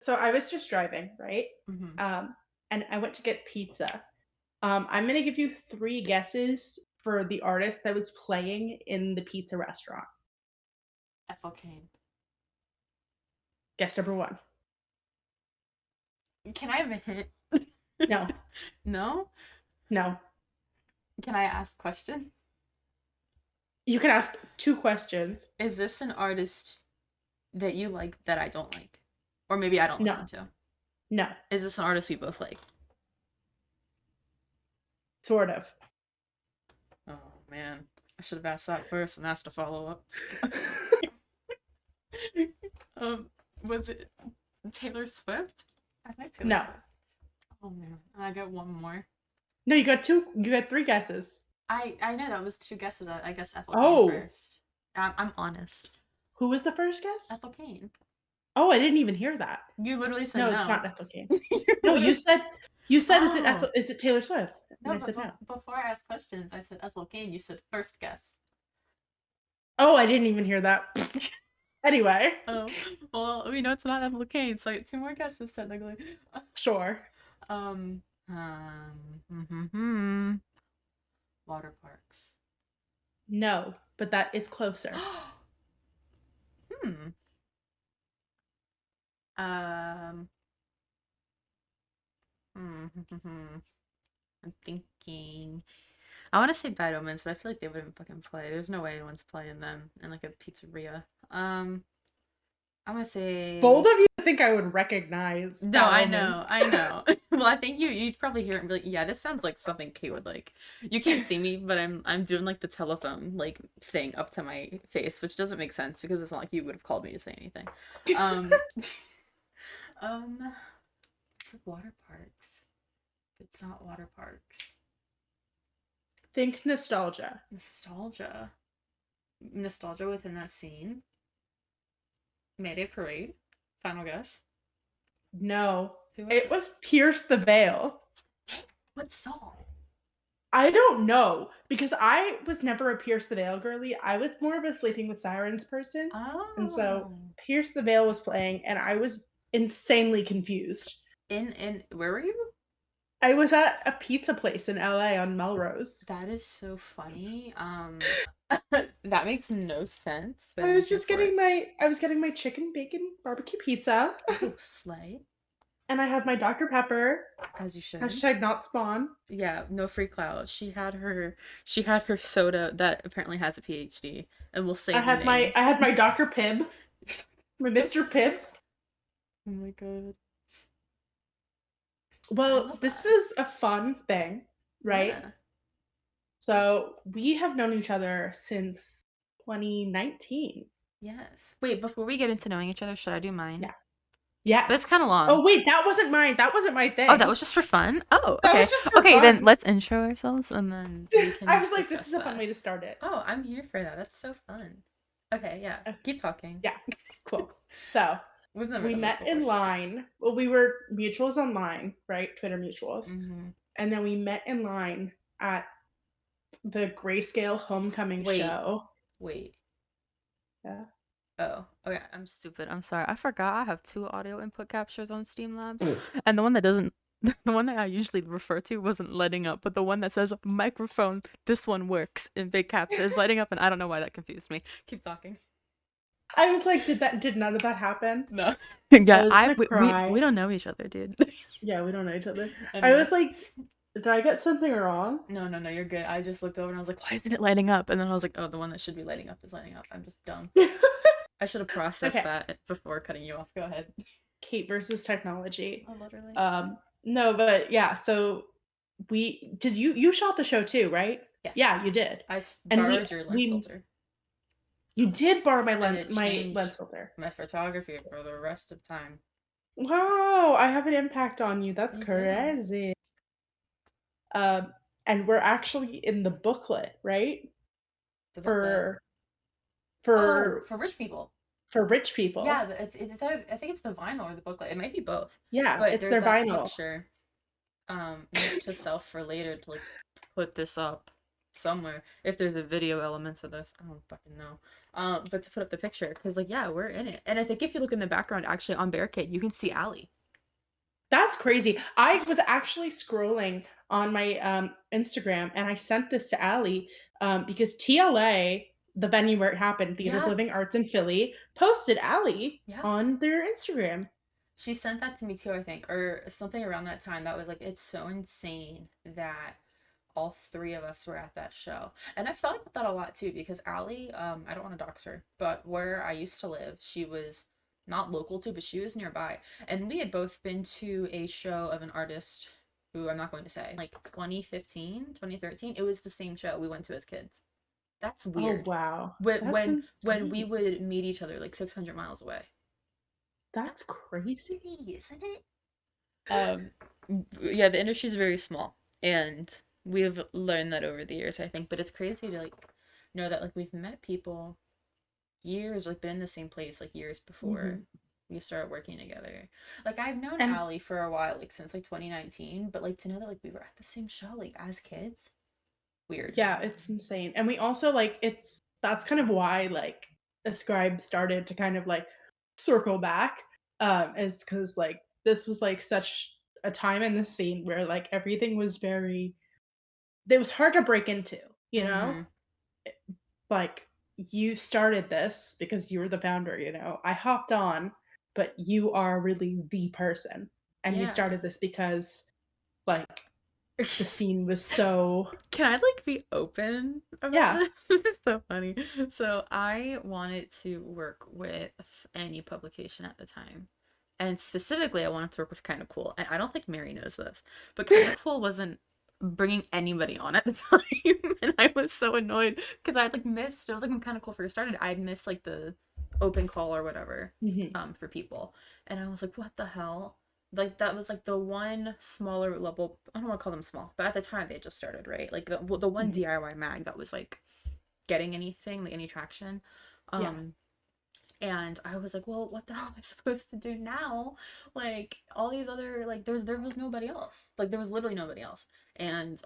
So I was just driving, right? Mm-hmm. And I went to get pizza. I'm gonna give you 3 guesses for the artist that was playing in the pizza restaurant. Ethel Kane. Guess number 1. Can I have a hint? No, No? no. Can I ask questions? You can ask 2 questions. Is this an artist that you like that I don't like? Or maybe I don't listen No, to? no, Is this an artist we both like? sort of. Oh man. I should have asked that first and asked a follow up. um, was it Taylor Swift? I like Taylor No, Swift. Oh man. I got one more. no. You got 2. You got 3 guesses. I know that was 2 guesses. I guess Ethel Kane Oh, first. I'm honest. who was the first guess? Ethel Kane. Oh, I didn't even hear that. You literally said No, it's no. not Ethel Kane. You No, you literally... said is it Oh. Is it Taylor Swift? And No, I but said no. before I asked questions, I said Ethel Kane. You said first guess. Oh, I didn't even hear that. Anyway, Oh, well, we know it's not Ethel Kane, so I get 2 more guesses technically. sure. Um, hmm. Water parks. No, but that is closer. Hmm. Um. I'm thinking. I want to say Bad Omens, but I feel like they wouldn't fucking play. There's no way anyone's playing them in like a pizzeria. I'm gonna Bold say. of you to think I would recognize No, Bad I Omens. know, I know. Well, I think you'd probably hear it and be like, yeah, this sounds like something Kate would like. You can't see me, but I'm doing like the telephone like thing up to my face, which doesn't make sense because it's not like you would have called me to say anything. Um, it's like water parks. It's not water parks. Think nostalgia. Nostalgia. Nostalgia within that scene. Mayday Parade. Final guess. No, Who was it it? was Pierce the Veil. What song? I don't know because I was never a Pierce the Veil girly. I was more of a Sleeping with Sirens person. And so Oh. Pierce the Veil was playing and I was insanely confused. In where were you? I was at a pizza place in LA on Melrose. That is so funny. That makes no sense, but I I'm was here just for it. getting my chicken bacon barbecue pizza. Oh, slay. And I had my Dr. Pepper. As you should. Hashtag not spawn. Yeah, no free clout. She had her soda that apparently has a PhD, and we'll say the name. I had my Dr. Pibb. My Mr. Pibb. Oh my god. I Well, love this that. is a fun thing, right? Yeah. So we have known each other since 2019. Yes. Wait, before we get into knowing each other, should I do mine? Yeah. But it's Yes. kind of long. Oh wait, that wasn't mine. That wasn't my Oh, that thing. was just for fun? Oh, That okay. was just for Okay, then fun. let's intro ourselves and then we I can was like, this discuss is a fun that. way to start it. Oh, I'm here for that. That's so fun. Okay, yeah. Keep talking. Yeah, cool. So We've never we done this met before. in line. Well, we were mutuals online, right? Twitter mutuals. Mm-hmm. And then we met in line at the Grayscale Homecoming show. Wait. Yeah. Oh, okay. I'm stupid. I'm sorry. I forgot I have 2 audio input captures on Streamlabs, and the one that doesn't, the one that I usually refer to wasn't lighting up, but the one that says microphone, this one works in big caps is lighting up, and I don't know why that confused me. Keep talking. I was like, did none of that happen? No. I Yeah, was gonna we cry. we don't know each other, dude. Yeah, we don't know each other. I Anyway. was like, did I get something wrong? No, you're good. I just looked over and I was like, why isn't it lighting up? And then I was like, oh, the one that should be lighting up is lighting up. I'm just dumb. I should have processed Okay. that before cutting you off. Go ahead. Kate versus technology. Oh, literally. No, but yeah, so you shot the show too, right? Yes. Yeah, you did. I borrowed your lens filter. You did borrow my And lens filter. My photography for the rest of time. Wow, I have an impact on you. That's crazy. And we're actually in the booklet, right? The booklet. For rich people. For rich people. Yeah, it's I think it's the vinyl or the booklet. It might be both. Yeah, but it's there's their that vinyl. picture. Note to self for later to like put this up. somewhere if there's a video element to this. I don't fucking know. But to put up the picture, because like yeah, we're in it. And I think if you look in the background, actually on Barricade, you can see Allie. That's crazy. I was actually scrolling on my Instagram and I sent this to Allie because TLA, the venue where it happened, Theater of Yeah, Living Arts in Philly, posted Allie yeah. on their Instagram. She sent that to me too, I think, or something around that time. That was like, it's so insane that all three of us were at that show. And I've thought about that a lot too, because Allie, I don't want to dox her, but where I used to live, she was not local to, but she was nearby. And we had both been to a show of an artist who I'm not going to say, like 2015, 2013. It was the same show we went to as kids. That's Oh weird. wow. When That's when when we insane. would meet each other like 600 miles away. That's That's crazy. crazy, isn't it? Um, yeah, the industry is very small, and we've learned that over the years, I think. But it's crazy to like know that like we've met people years, like been in the same place like years before Hmm. we started working together. Like I've known And Allie for a while, like since like 2019, but like to know that like we were at the same show like as kids, weird. yeah, it's insane. And we also like it's that's kind of why like Ascribe started to kind of like circle back is because like this was like such a time in the scene where like everything was very it was hard to break into, you know? Mm-hmm. Like you started this because you were the founder, you know. I hopped on, but you are really the person. And you Yeah. started this because like the scene was so Can I like be open about yeah. this? This is so funny. So I wanted to work with any publication at the time. And specifically, I wanted to work with Kind of Cool. And I don't think Mary knows this, but Kind of Cool wasn't bringing anybody on at the time. And I was so annoyed because I had like missed, it was like when Kind of Cool first started, I had missed like the open call or whatever Mhm. for people. And I was like, what the hell? Like that was like the one smaller level. I don't want to call them small, but at the time they just started, right? Like the one Mhm. DIY mag that was like getting anything, like any traction. Yeah. Um, and I was like, well, what the hell am I supposed to do now? Like all these other like there was nobody else. Like there was literally nobody else. And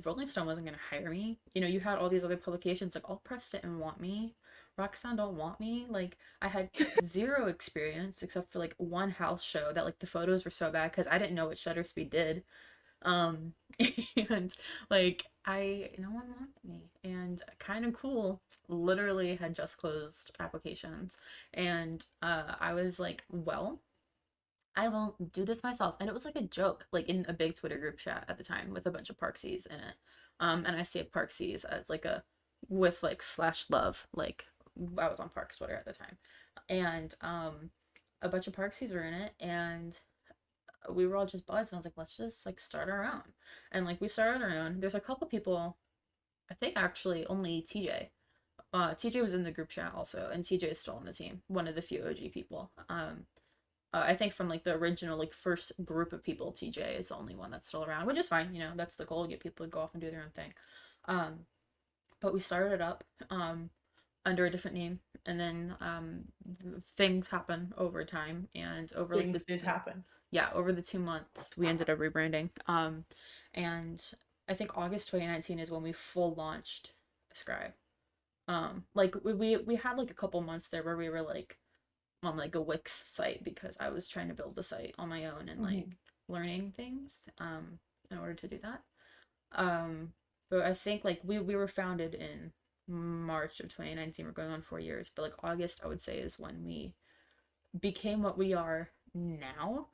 Rolling Stone wasn't gonna hire me. You know, you had all these other publications like All Press didn't want me. Roxanne don't want me. Like I had zero experience except for like one house show that like the photos were so bad because I didn't know what shutter speed did. Um, and like no one wanted me. And Kind of Cool literally had just closed applications. And I was like, well, I will do this myself. And it was like a joke, like in a big Twitter group chat at the time with a bunch of Parksies in it. And I say Parksies as like a with like slash love, like I was on Parks Twitter at the time. And a bunch of Parksies were in it, and we were all just buds, and I was like, let's just like start our own. And like we started our own. There's a couple people, I think actually only TJ. TJ was in the group chat also, and TJ is still on the team. One of the few OG people. I think from like the original like first group of people, TJ is the only one that's still around, which is fine. You know, that's the goal: get people to go off and do their own thing. Um, but we started it up under a different name, and then things happen over time, and over like Things did happen. yeah, over the 2 months, we ended up rebranding. And I think August 2019 is when we full launched Ascribe. Like we had like a couple months there where we were like on like a Wix site because I was trying to build the site on my own and like Mhm. learning things in order to do that. Um, but I think like we were founded in March of 2019. We're going on 4 years, but like August I would say is when we became what we are now.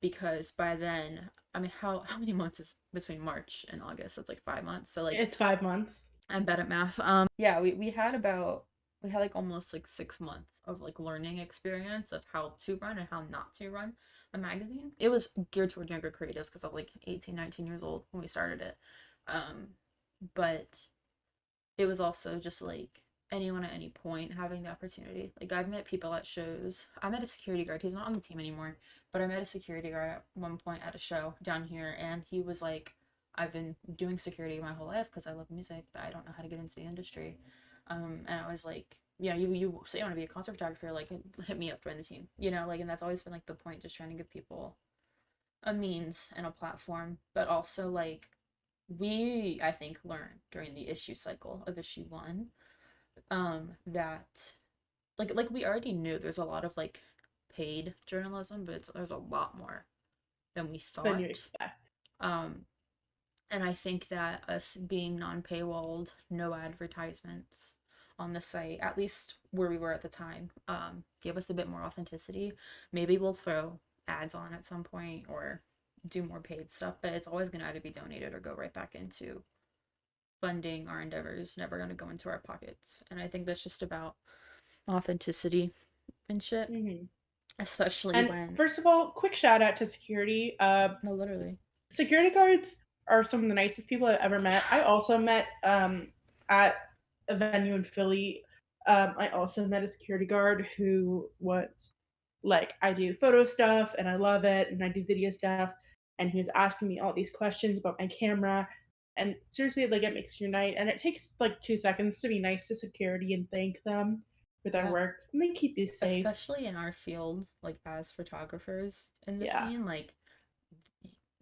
Because by then, I mean, how many months is between March and August? That's like 5 months. So like, It's 5 months. I'm bad at math. Yeah, we had like almost like 6 months of like learning experience of how to run and how not to run a magazine. It was geared toward younger creatives because I was like 18, 19 years old when we started it. Um, but it was also just like anyone at any point having the opportunity. Like I've met people at shows. I met a security guard. He's not on the team anymore, but I met a security guard at one point at a show down here, and he was like, "I've been doing security my whole life because I love music, but I don't know how to get into the industry." And I was like, "Yeah, you say you want to be a concert photographer? Like, hit me up, join the team." You know, like, and that's always been like the point, just trying to give people a means and a platform, but also like we, I think, learned during the issue cycle of issue one, that like we already knew there's a lot of like paid journalism, but there's a lot more than we than you thought. expect. Um, and I think that us being non-paywalled, no advertisements on the site, at least where we were at the time, gave us a bit more authenticity. Maybe we'll throw ads on at some point or do more paid stuff, but it's always going to either be donated or go right back into funding our endeavors, never going to go into our pockets. And I think that's just about authenticity and shit, Mm-hmm. especially And when, first of all, quick shout out to security. no, literally. Security guards are some of the nicest people I've ever met. I also met at a venue in Philly. I also met a security guard who was like, I do photo stuff and I love it, and I do video stuff. And he was asking me all these questions about my camera. And seriously, like, it makes your night. And it takes like 2 seconds to be nice to security and thank them for their Yeah. work. And they keep you safe. Especially in our field, like as photographers in the Yeah. scene, like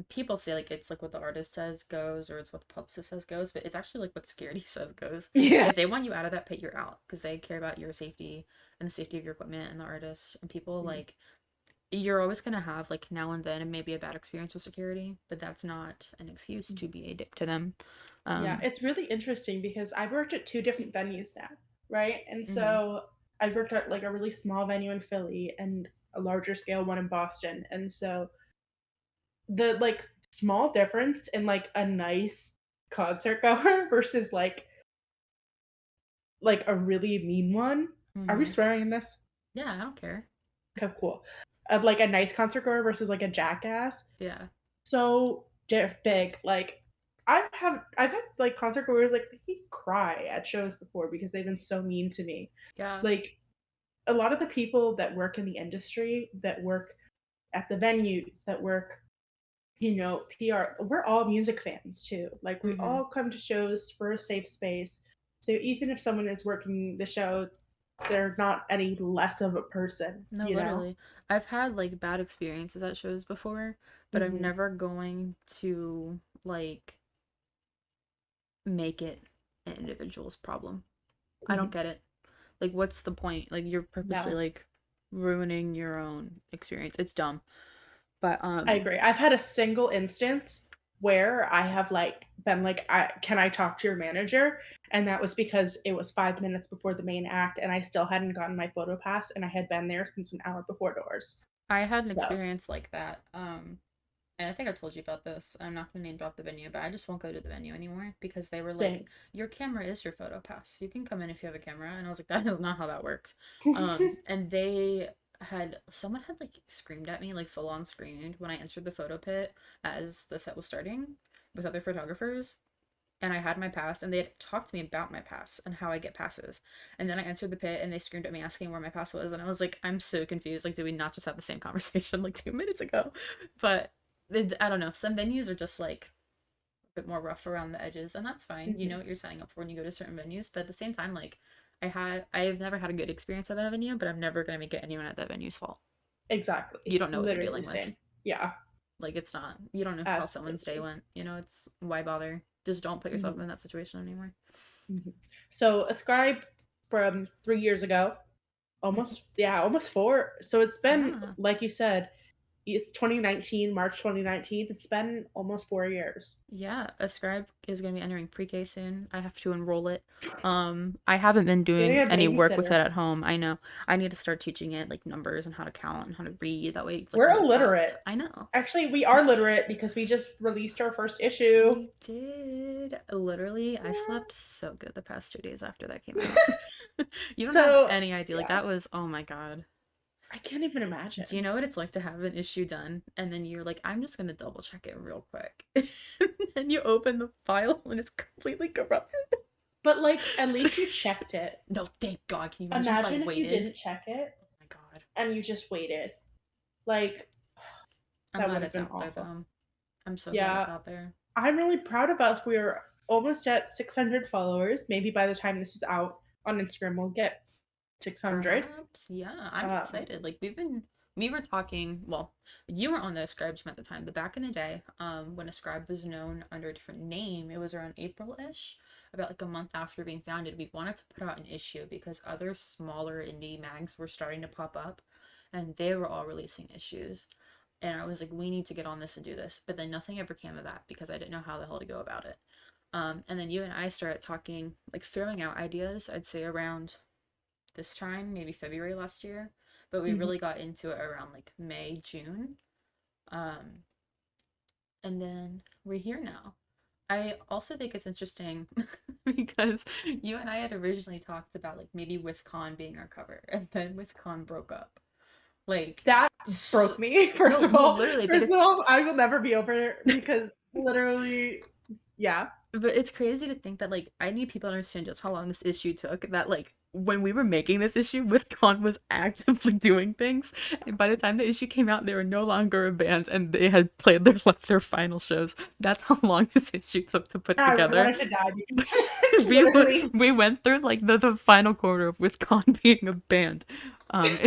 people say like it's like what the artist says goes or it's what the publicist says goes, but it's actually like what security says goes. Yeah. If they want you out of that pit, you're out because they care about your safety and the safety of your equipment and the artist and people like you're always gonna have like now and then and maybe a bad experience with security, but that's not an excuse to be a dick to them. Yeah, Um, it's really interesting because I've worked at two different venues now, right? And mhm, so I've worked at like a really small venue in Philly and a larger scale one in Boston. And so the like small difference in like a nice concert goer versus like a really mean one. Are we mhm. swearing in this? Yeah, I don't care. Okay, cool. Of like a nice concert goer versus like a jackass. Yeah, So big. Like I've had like concert goers like they cry at shows before because they've been so mean to me. yeah, Like a lot of the people that work in the industry, that work at the venues, that work, PR, we're all music fans too. Like we mhm. all come to shows for a safe space. So even if someone is working the show, they're not any less of a person, No, you know? literally. I've had like bad experiences at shows before, but I'm Hmm. never going to like make it an individual's problem. I don't Hmm. get it. Like, what's the point? Like, you're purposely No. like ruining your own experience. It's dumb. But I agree. I've had a single instance where I have like been like, can I talk to your manager? And that was because it was 5 minutes before the main act, and I still hadn't gotten my photo pass, and I had been there since an hour before doors. I had an So experience like that. And I think I told you about this. I'm not gonna name drop the venue, but I just won't go to the venue anymore because they were like, same. "Your camera is your photo pass. You can come in if you have a camera." And I was like, "That is not how that works." And they had someone had like screamed at me, like full on screamed when I entered the photo pit as the set was starting with other photographers. And I had my pass, and they had talked to me about my pass and how I get passes. And then I entered the pit, and they screamed at me asking where my pass was, and I was like, I'm so confused. Like, did we not just have the same conversation like 2 minutes ago? But I don't know. Some venues are just like a bit more rough around the edges, and that's fine. You know Hmm. what you're signing up for when you go to certain venues. But at the same time, like, I've never had a good experience at that venue, but I'm never gonna make it anyone at that venue's fault. You Exactly. don't know what you're Literally dealing with. same. Yeah, Like, it's not. You don't know how someone's day absolutely. went. You know, it's why bother. Just don't put yourself Hmm. in that situation anymore. Hmm. So Ascribe from 3 years ago, almost four. So it's been, Yeah. like you said, it's 2019, March 2019. It's been almost 4 years. Yeah. Ascribe is going to be entering pre-K soon. I have to enroll it. I haven't been Getting doing a any work with it babysitter. at home. I know. I need to start teaching it like numbers and how to count and how to read. That way it's like We're really illiterate. prepped. I know. Actually, we are literate because we just released our first issue. We did. Literally, I Yeah. slept so good the past 2 days after that came out. You don't have So, any idea. Like yeah, that was, oh my God. I can't even Do you imagine. know what it's like to have an issue done and then you're like, I'm just gonna double check it real quick. And you open the file and it's completely corrupted. But, like, at least you checked it. No, thank God. Can you imagine if I Imagine if you waited? didn't check it Oh my God. and you just waited. Like, I'm that would glad have it's been out there awful. though. I'm so glad it's Yeah, out there. I'm really proud of us. We're almost at 600 followers. Maybe by the time this is out on Instagram, we'll get 600. Perhaps. Yeah, I'm Um, excited. Like we've been we were talking, well, you were on the Ascribe team at the time, but back in the day, when Ascribe was known under a different name, it was around April-ish, about like a month after being founded, we wanted to put out an issue because other smaller indie mags were starting to pop up and they were all releasing issues. And I was like, we need to get on this and do this. But then nothing ever came of that because I didn't know how the hell to go about it. And then you and I started talking, like throwing out ideas, I'd say around this time, maybe February last year, but we Mhm. really got into it around like May, June. Um, and then we're here now. I also think it's interesting because you and I had originally talked about like maybe WithCon being our cover, and then WithCon broke up. Like, That so, broke me, first no, of no, all. literally, but First of all, I will never be over it because literally, yeah. it's crazy to think that like I need people to understand just how long this issue took. That like when we were making this issue, WithCon was actively doing things, and by the time the issue came out, they were no longer a band, and they had played their final shows. That's how long this issue took to put I together. wanted to die because we literally. we went through like the final quarter of WithCon being a band, um,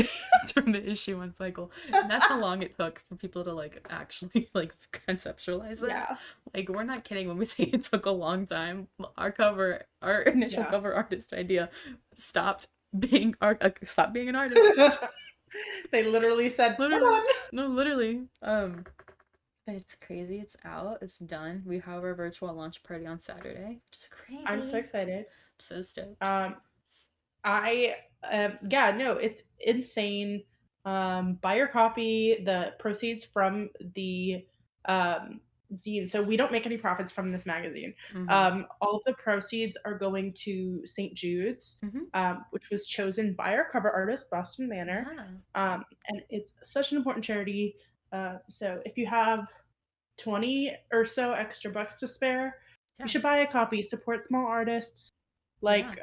during the issue one cycle, and that's how long it took for people to like actually like conceptualize it. Yeah, Like we're not kidding when we say it took a long time. Our initial yeah. cover artist idea stopped stopped being an artist. They literally said, "We're Literally, done." no, literally. But it's crazy. It's out. It's done. We have our virtual launch party on Saturday, which is I'm so crazy. I'm excited. so stoked. Um, I yeah, no, it's insane. Buy your copy. The proceeds from the um zine. So we don't make any profits from this magazine. Mm-hmm. All of the proceeds are going to St. Jude's, Mm-hmm. which was chosen by our cover artist, Boston Manor. Yeah. And it's such an important charity. So if you have 20 or so extra bucks to spare, you Yeah. should buy a copy. Support small artists Yeah. like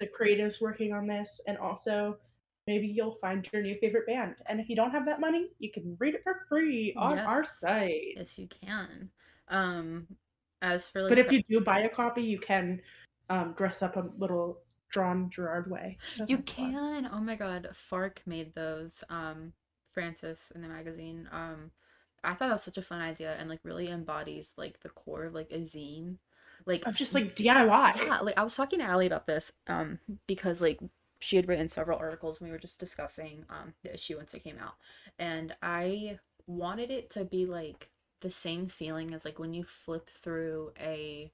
the creatives working on this, and also maybe you'll find your new favorite band. And if you don't have that money, you can read it for free on our Yes. site. Yes, you can. Um, as for But like if you do buy a copy, you can dress up a little drawn Gerard way. So you that's fun. can. Oh my God, Fark made those. Francis in the magazine. I thought that was such a fun idea and like really embodies like the core of like a zine. Like Of just like DIY. yeah, like I was talking to Allie about this, because like she had written several articles and we were just discussing the issue once it came out. And I wanted it to be like the same feeling as like when you flip through a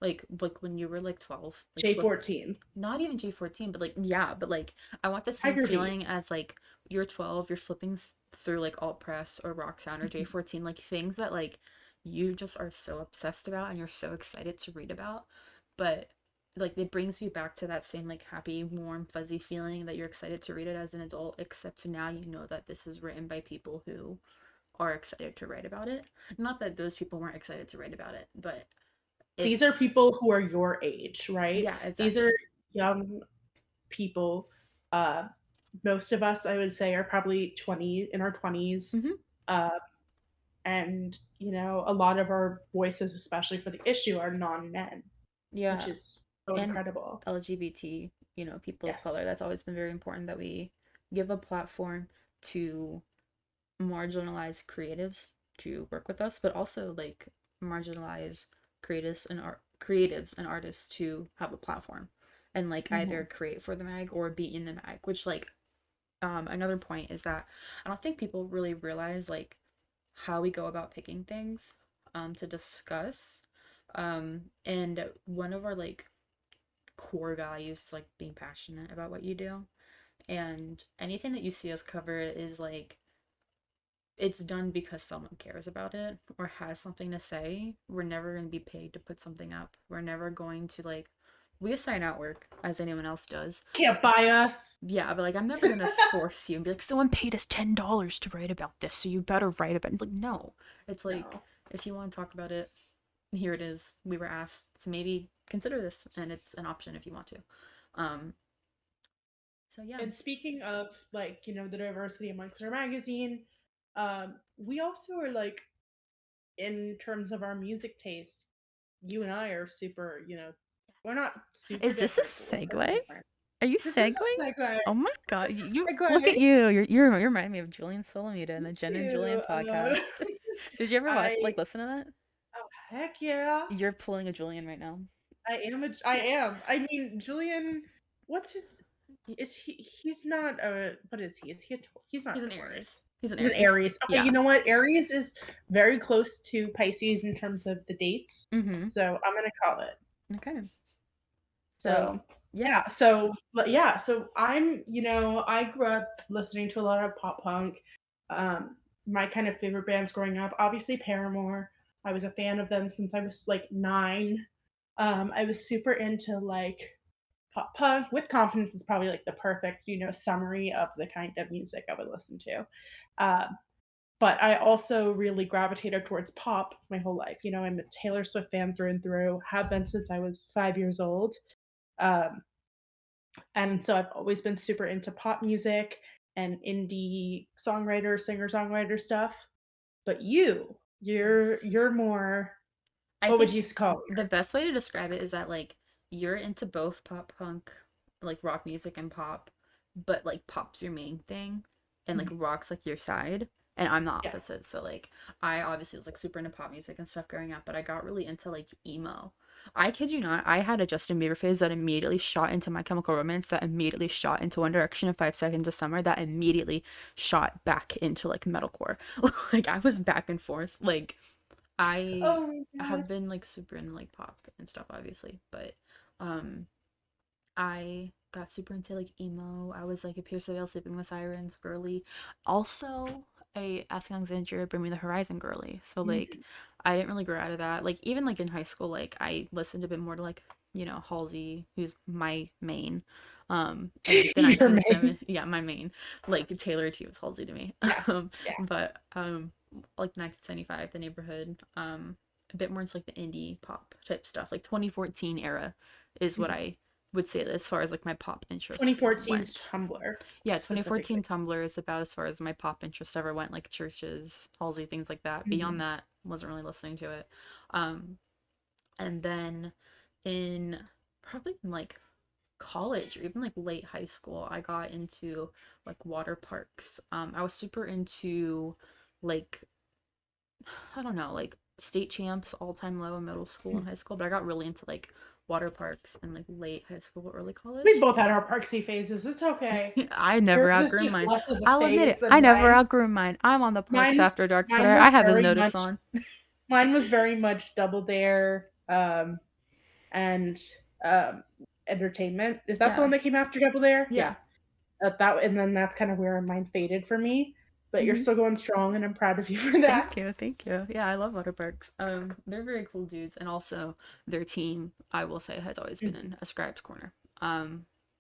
like when you were like 12, like flip J14. not even G14, but like yeah, but like I want the same Tiger Beat. feeling as like you're 12, you're flipping through like alt press or rock sound or J14, like things that like you just are so obsessed about and you're so excited to read about, but like it brings you back to that same like happy, warm, fuzzy feeling that you're excited to read it as an adult, except now you know that this is written by people who are excited to write about it. Not that those people weren't excited to write about it, but These are it's people who are your age, right? yeah, These are exactly. young people. Uh, Most of us, I would say, are probably 20 in our 20s. Hmm. Uh, and, a lot of our voices, especially for the issue, are non men, which Yeah. is so And incredible. LGBT, people of Yes. color. That's always been very important that we give a platform to marginalized creatives to work with us, but also like marginalize creatives and artists to have a platform and like Hmm. either create for the mag or be in the mag, which like another point is that I don't think people really realize like how we go about picking things to discuss. And one of our like core values is like being passionate about what you do. And anything that you see us cover is like it's done because someone cares about it or has something to say. We're never going to be paid to put something up. We're never going to like we assign outwork as anyone else does. Can't buy us. Yeah, but like I'm never gonna force you and be like, someone paid us $10 to write about this, so you better write about it. Like, no. It's like No. if you want to talk about it, here it is. We were asked to maybe consider this and it's an option if you want to. Um, so yeah. And speaking of like, the diversity amongst our magazine, we also are like, in terms of our music taste, you and I are super, we're not super Is this a different, but we're very segue? different. Are you This is segueing? a segue. Oh my This god, is you a look at segue. you. You're reminding me of Julian Solomita and the Thank Jen and Julian you. podcast. Did you ever watch, I like listen to that? oh heck yeah. You're pulling a Julian right now. I am. I mean, Julian, what's his He- is he's not a what is he? Is he a he's not He's a an Aries. Taurus. He's an He's an Aries. Aries. Okay, you Yeah. know what? Aries is very close to Pisces in terms of the dates. Mm-hmm. So I'm gonna call it. Okay. So So yeah. yeah, so but yeah, so I grew up listening to a lot of pop punk. My kind of favorite bands growing up, obviously Paramore. I was a fan of them since I was like 9. I was super into like pop punk. With Confidence is probably like the perfect, summary of the kind of music I would listen to. Um, but I also really gravitated towards pop my whole life. I'm a Taylor Swift fan through and through, have been since I was 5 years old. Um, and so I've always been super into pop music and indie songwriter, singer-songwriter stuff. But Yes. you're more, I what would think you call the best way to describe it is that like you're into both pop punk, like rock music and pop, but like pop's your main thing and like it? rock's like your side. And I'm the Yeah. opposite. So like I obviously was like super into pop music and stuff growing up, but I got really into like emo. I kid you not, I had a Justin Bieber phase that immediately shot into My Chemical Romance, that immediately shot into One Direction and 5 Seconds of Summer, that immediately shot back into like metalcore. Like I was back and forth. Like I Oh my god. have been like super into like pop and stuff obviously, but um I got super into like emo. I was like a Pierce the Veil, Sleeping with Sirens girly. Also a Ask Alexandria, Bring Me the Horizon girly. So like Mhm. I didn't really grow out of that. Like even like in high school, like I listened a bit more to like, Halsey, who's my main. And like the Your main. 1970, yeah, my main. Like Taylor too was Halsey to me. Yes. Yeah. But like 1975, The Neighborhood, a bit more into like the indie pop type stuff. Like 2014 era is what Mhm. I would say that as far as like my pop interest 2014 went. Tumblr Yeah, specifically. 2014 Tumblr is about as far as my pop interest ever went, like churches, Halsey, things like that. Beyond Mhm. that, wasn't really listening to it. Um, and then in probably in like college or even like late high school, I got into like water parks. I was super into like I don't know, like state champs, all time low in middle school and high school, but I got really into like water parks in like late high school, early We college. both had our parksy phases. It's okay. I never Yours is outgrew just mine. less of a I'll admit phase it. than I never mine. outgrew mine. I'm on the Parks Mine After Dark mine Twitter. I was have his very notice much on. mine was very much Double Dare and um Entertainment. Is that the Yeah. one that came after Double Dare? Yeah. Yeah. That and then that's kind of where mine faded for me. But you're Hmm. still going strong and I'm proud of you for that. Thank you. Thank you. Yeah, I love water parks. They're very cool dudes, and also their team, I will say, has always been in Ascribe's corner.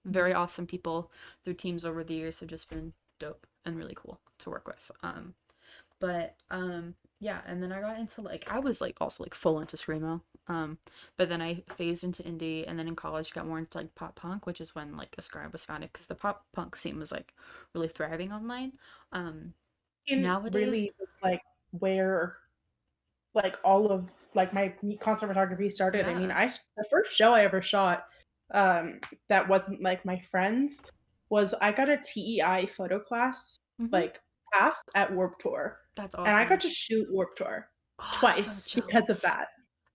Very awesome people. Their teams over the years have just been dope and really cool to work with. But yeah, and then I got into like I was like also like full into screamo. But then I phased into indie, and then in college got more into like pop punk, which is when like Ascribe was founded because the pop punk scene was like really thriving online. Um, And Nowadays, really was like where like all of like my concert photography started. I mean, yeah. the first show I ever shot that wasn't like my friends was I got a TEI photo class Hmm. like pass at Warp Tour. That's And I got awesome. to shoot Warp Tour Oh, I'm so twice because of jealous.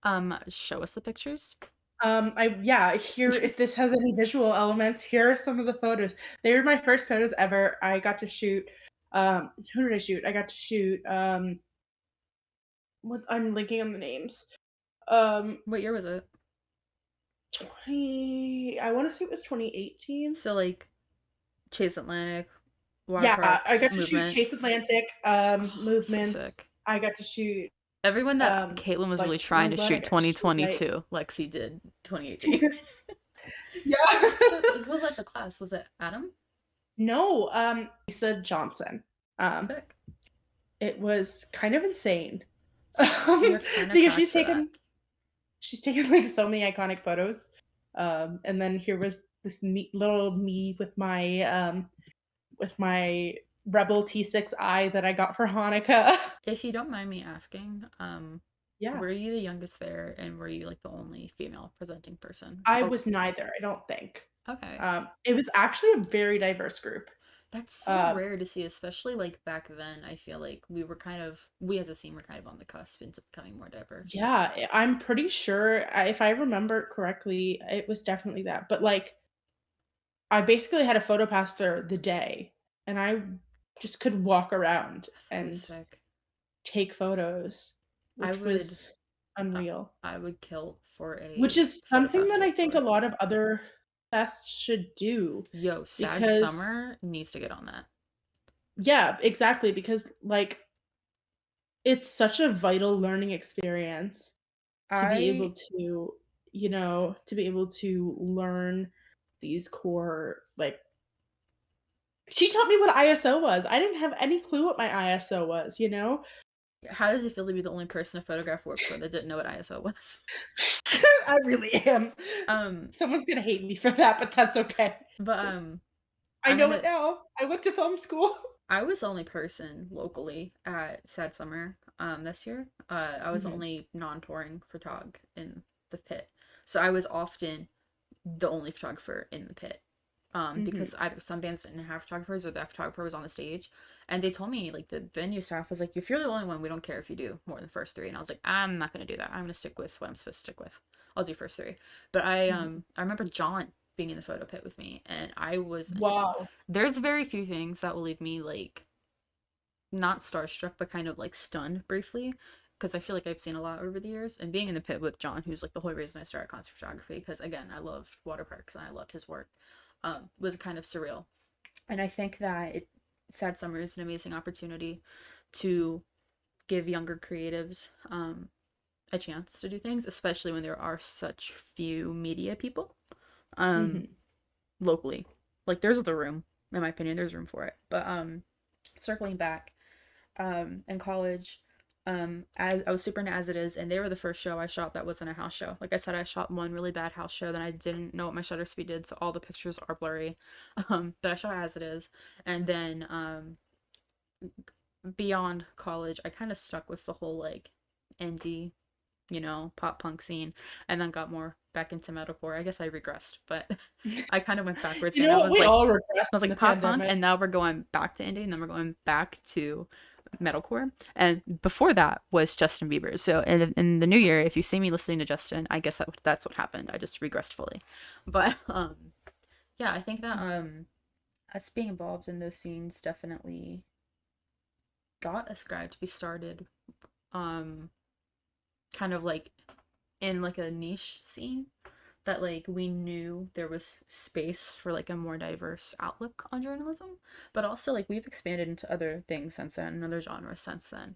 that. Show us the pictures. Here if this has any visual elements, here are some of the photos. They were my first photos ever. I got to shoot who did I shoot? I got to shoot what I'm linking on the names. Um What year was it? 20 I want to say it was 2018. So like Chase Atlantic, Water Yeah, I Parks, got to shoot Chase Movements. Atlantic, Oh, so movements. sick. I got to shoot Everyone that Caitlyn was like really oh trying my to god, I shoot got to shoot like 2022. Lexi did 2018. yeah. That's so who led the class? Was it Adam? No, Lisa Johnson. Um Sick. it was kind of insane. You're kind of Because cracked for that. she's taken like so many iconic photos. And then here was this little me with my Rebel T6i that I got for Hanukkah. If you don't mind me asking, Yeah. were you the youngest there and were you like the only female presenting person? I Oh, was neither, I don't think. Okay. It was actually a very diverse group. That's so Um, rare to see, especially like back then. I feel like we as a scene were kind of on the cusp into becoming more diverse. yeah, I'm pretty sure, if I remember correctly, it was definitely that. But like, I basically had a photo pass for the day, and I just could walk around So and sick. take photos, I which would was uh, unreal. I would kill for Which a is photo something pass that to I Warped think a Tour. lot of other fests should do Yo, Sad because Summer needs to get on that. yeah, exactly, because, like, it's such a vital learning experience to be able I to, to be able to learn these core, like, she taught me what ISO was. I didn't have any clue what my ISO was, you know? How does it feel to be the only person to photograph Warped Tour that didn't know what ISO was? I really am. Um, Someone's gonna hate me for that, but that's okay. but I I'm know it gonna now. I went to film school. I was the only person locally at Sad Summer this year. I was the Mhm, only non-touring photog in the pit. So I was often the only photographer in the pit. mhm. Because either some bands didn't have photographers or that photographer was on the stage. And they told me, like, the venue staff was like, if you're the only one, we don't care if you do more than the first three. And I was like, I'm not gonna do that. I'm gonna stick with what I'm supposed to stick with. I'll do first three. But Mhm. I remember John being in the photo pit with me, and I was Wow. there's very few things that will leave me like not starstruck, but kind of like stunned briefly. Because I feel like I've seen a lot over the years, and being in the pit with John, who's like the whole reason I started concert photography, because again, I loved water parks and I loved his work, was kind of surreal. And I think that Sad Summer is an amazing opportunity to give younger creatives a chance to do things, especially when there are such few media people um, Mhm. locally. Like, there's the room, in my opinion, there's room for it. But circling back, in college, as I was super into As It Is, and they were the first show I shot that wasn't a house show. Like I said, I shot one really bad house show, then I didn't know what my shutter speed did, so all the pictures are blurry. But I shot As It Is, and then beyond college, I kind of stuck with the whole like indie, pop punk scene, and then got more back into metalcore. I guess I regressed, but I kind of went backwards You again. know what? We all regressed I was in like the pop punk, pandemic. and now we're going back to indie, and then we're going back to metalcore. And before that was Justin Bieber. So in the new year, if you see me listening to Justin, I guess that's what happened. I just regressed fully. But yeah, I think that us being involved in those scenes definitely got Ascribe to be started. Um, kind of like in like a niche scene that like we knew there was space for like a more diverse outlook on journalism, but also like we've expanded into other things since then and other genres since then,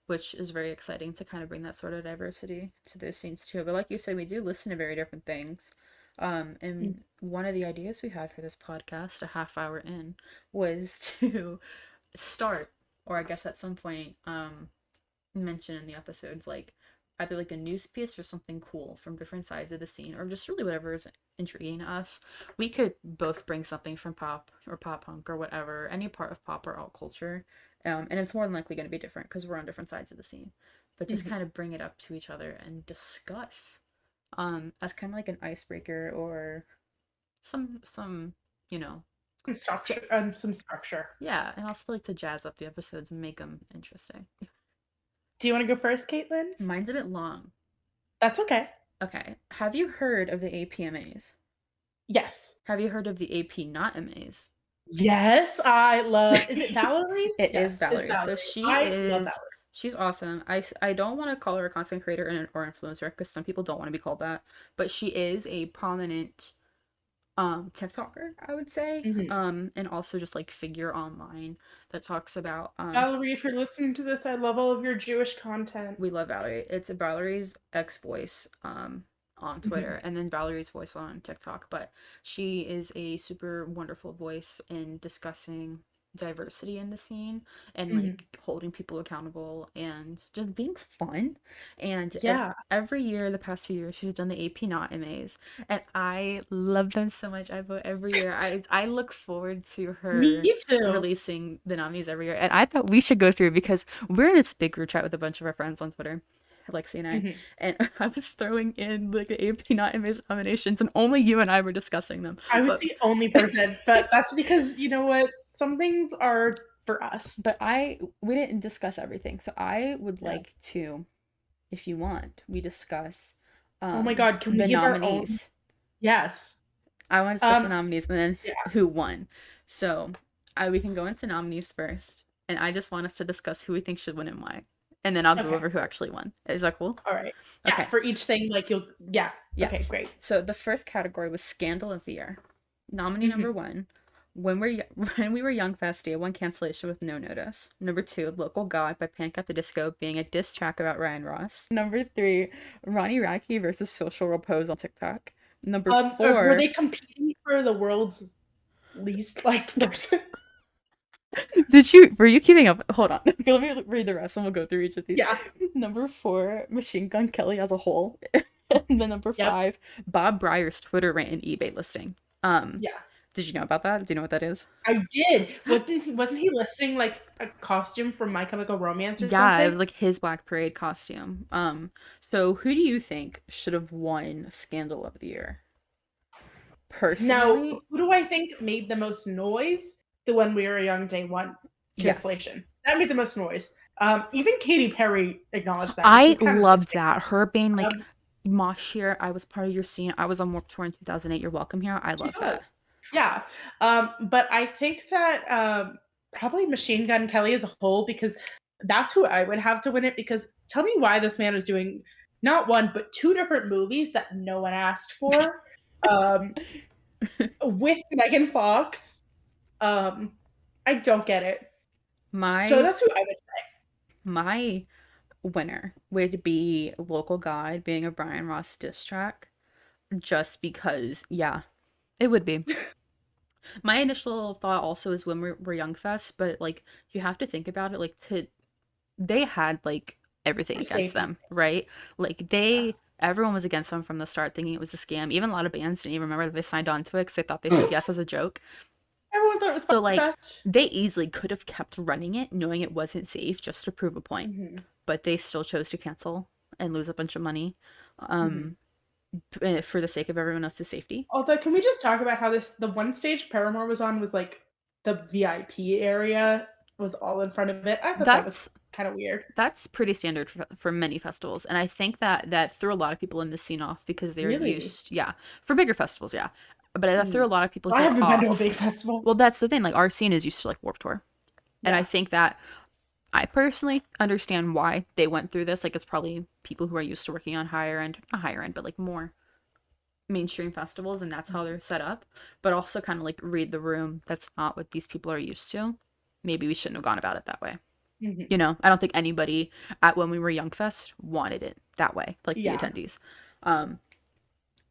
which is very exciting to kind of bring that sort of diversity to those scenes too. But like you said, we do listen to very different things. Mm, And one of the ideas we had for this podcast, a half hour in, was to start, or I guess at some point, mention in the episodes, like either like a news piece or something cool from different sides of the scene, or just really whatever is intriguing to us. We could both bring something from pop or pop punk or whatever, any part of pop or alt culture, and it's more than likely going to be different because we're on different sides of the scene. But just mhm. kind of bring it up to each other and discuss, as kind of like an icebreaker or some you know, Some structure, some structure. yeah, and also like to jazz up the episodes and make them interesting. Do you wanna go first, Caitlin? Mine's a bit long. That's okay. Okay. Have you heard of the APMAs? Yes. Have you heard of the AP not MAs? Yes, I love, is it Valerie? It is Yes, it's Valerie. So Valerie. I love Valerie. she's awesome. I don't want to call her a content creator or influencer because some people don't want to be called that, but she is a prominent TikToker, I would say. Mhm. And also just like figure online that talks about Valerie, if you're listening to this, I love all of your Jewish content. we love Valerie. It's Valerie's ex voice on Mhm, Twitter and then Valerie's voice on TikTok. But she is a super wonderful voice in discussing diversity in the scene and mhm. like holding people accountable and just being fun. And Yeah, every year, the past few years, she's done the AP Not MAs, and I love them so much. I vote every year. I look forward to her me too. releasing the nominees every year, and I thought we should go through because we're in this big group chat with a bunch of our friends on Twitter. Lexi and Mhm. and I was throwing in like the AP not invasive nominations, and only you and I were discussing them. I was But the only person, but that's because you know what? Some things are for us. but we didn't discuss everything, so I would Yeah. like to, if you want, we discuss Oh my God, can we the give our own? nominees. Yes. I want to discuss the Um, nominees and then yeah. who won. So we can go into nominees first, and I just want us to discuss who we think should win and why, and then I'll go Okay. over who actually won. Is that cool? All right. Yeah, Okay. for each thing, like you'll, yeah. Okay, Yes. great. So the first category was Scandal of the Year. Nominee Hmm. number one, when we were young, Festia, one cancellation with no notice. Number two, Local God by Panic at the Disco being a diss track about Ryan Ross. Number three, Ronnie Radke versus Social Repose on TikTok. Number Were four, they competing for the world's least liked person? were you keeping up? Hold on. Let me read the rest and we'll go through each of these. Yeah. Number four, Machine Gun Kelly as a whole. And then number Yep. five, Bob Breyer's Twitter rant and eBay listing. Yeah. Did you know about that? Do you know what that is? I did. Wasn't he listing like a costume from My Chemical Romance or Yeah, it something? was like his Black Parade costume. So who do you think should have won Scandal of the Year? Now, Personally, who do I think made the most noise? The When We Were Young Day One yes. cancellation. That made the most noise. Even Katy Perry acknowledged that, which I was kind of loved fitting. that. Her being like, Um, Mosh here, I was part of your scene. I was on Warped Tour in 2008. You're welcome here. I she love was. that. Yeah. But I think that probably Machine Gun Kelly as a whole, because that's who I would have to win it. Because tell me why this man is doing not one, but two different movies that no one asked for um, with Megan Fox. Um, I don't get it. So My that's who I would my winner would be Local Guide being a Brian Ross diss track. Just because, yeah, it would be. My initial thought also is when we're Young Fest, but like you have to think about it, like they had like everything say. against Safety. them, right? Like everyone was against them from the start, thinking it was a scam. Even a lot of bands didn't even remember that they signed on to it because they thought they said yes as a joke. Everyone thought it was So like Fest. they easily could have kept running it, knowing it wasn't safe, just to prove a point. Mm-hmm. But they still chose to cancel and lose a bunch of money, Mm-hmm. for the sake of everyone else's safety. Although, can we just talk about how the one stage Paramore was on was like the VIP area was all in front of it? I thought that was That's kind of weird. that's pretty standard for many festivals, and I think that threw a lot of people in the scene off because they're Really? used, yeah, for bigger festivals, yeah, but that threw a lot of people I here haven't been to a off. big festival. Well, that's the thing, like our scene is used to like Warped Tour, and I Yeah. think that I personally understand why they went through this. Like it's probably people who are used to working on higher end, not higher end, but like more mainstream festivals, and that's how they're set up. But also kind of like read the room. That's not what these people are used to. Maybe we shouldn't have gone about it that way. Mm-hmm. You know, I don't think anybody at When We Were Young Fest wanted it that way, like the Yeah. attendees. Um,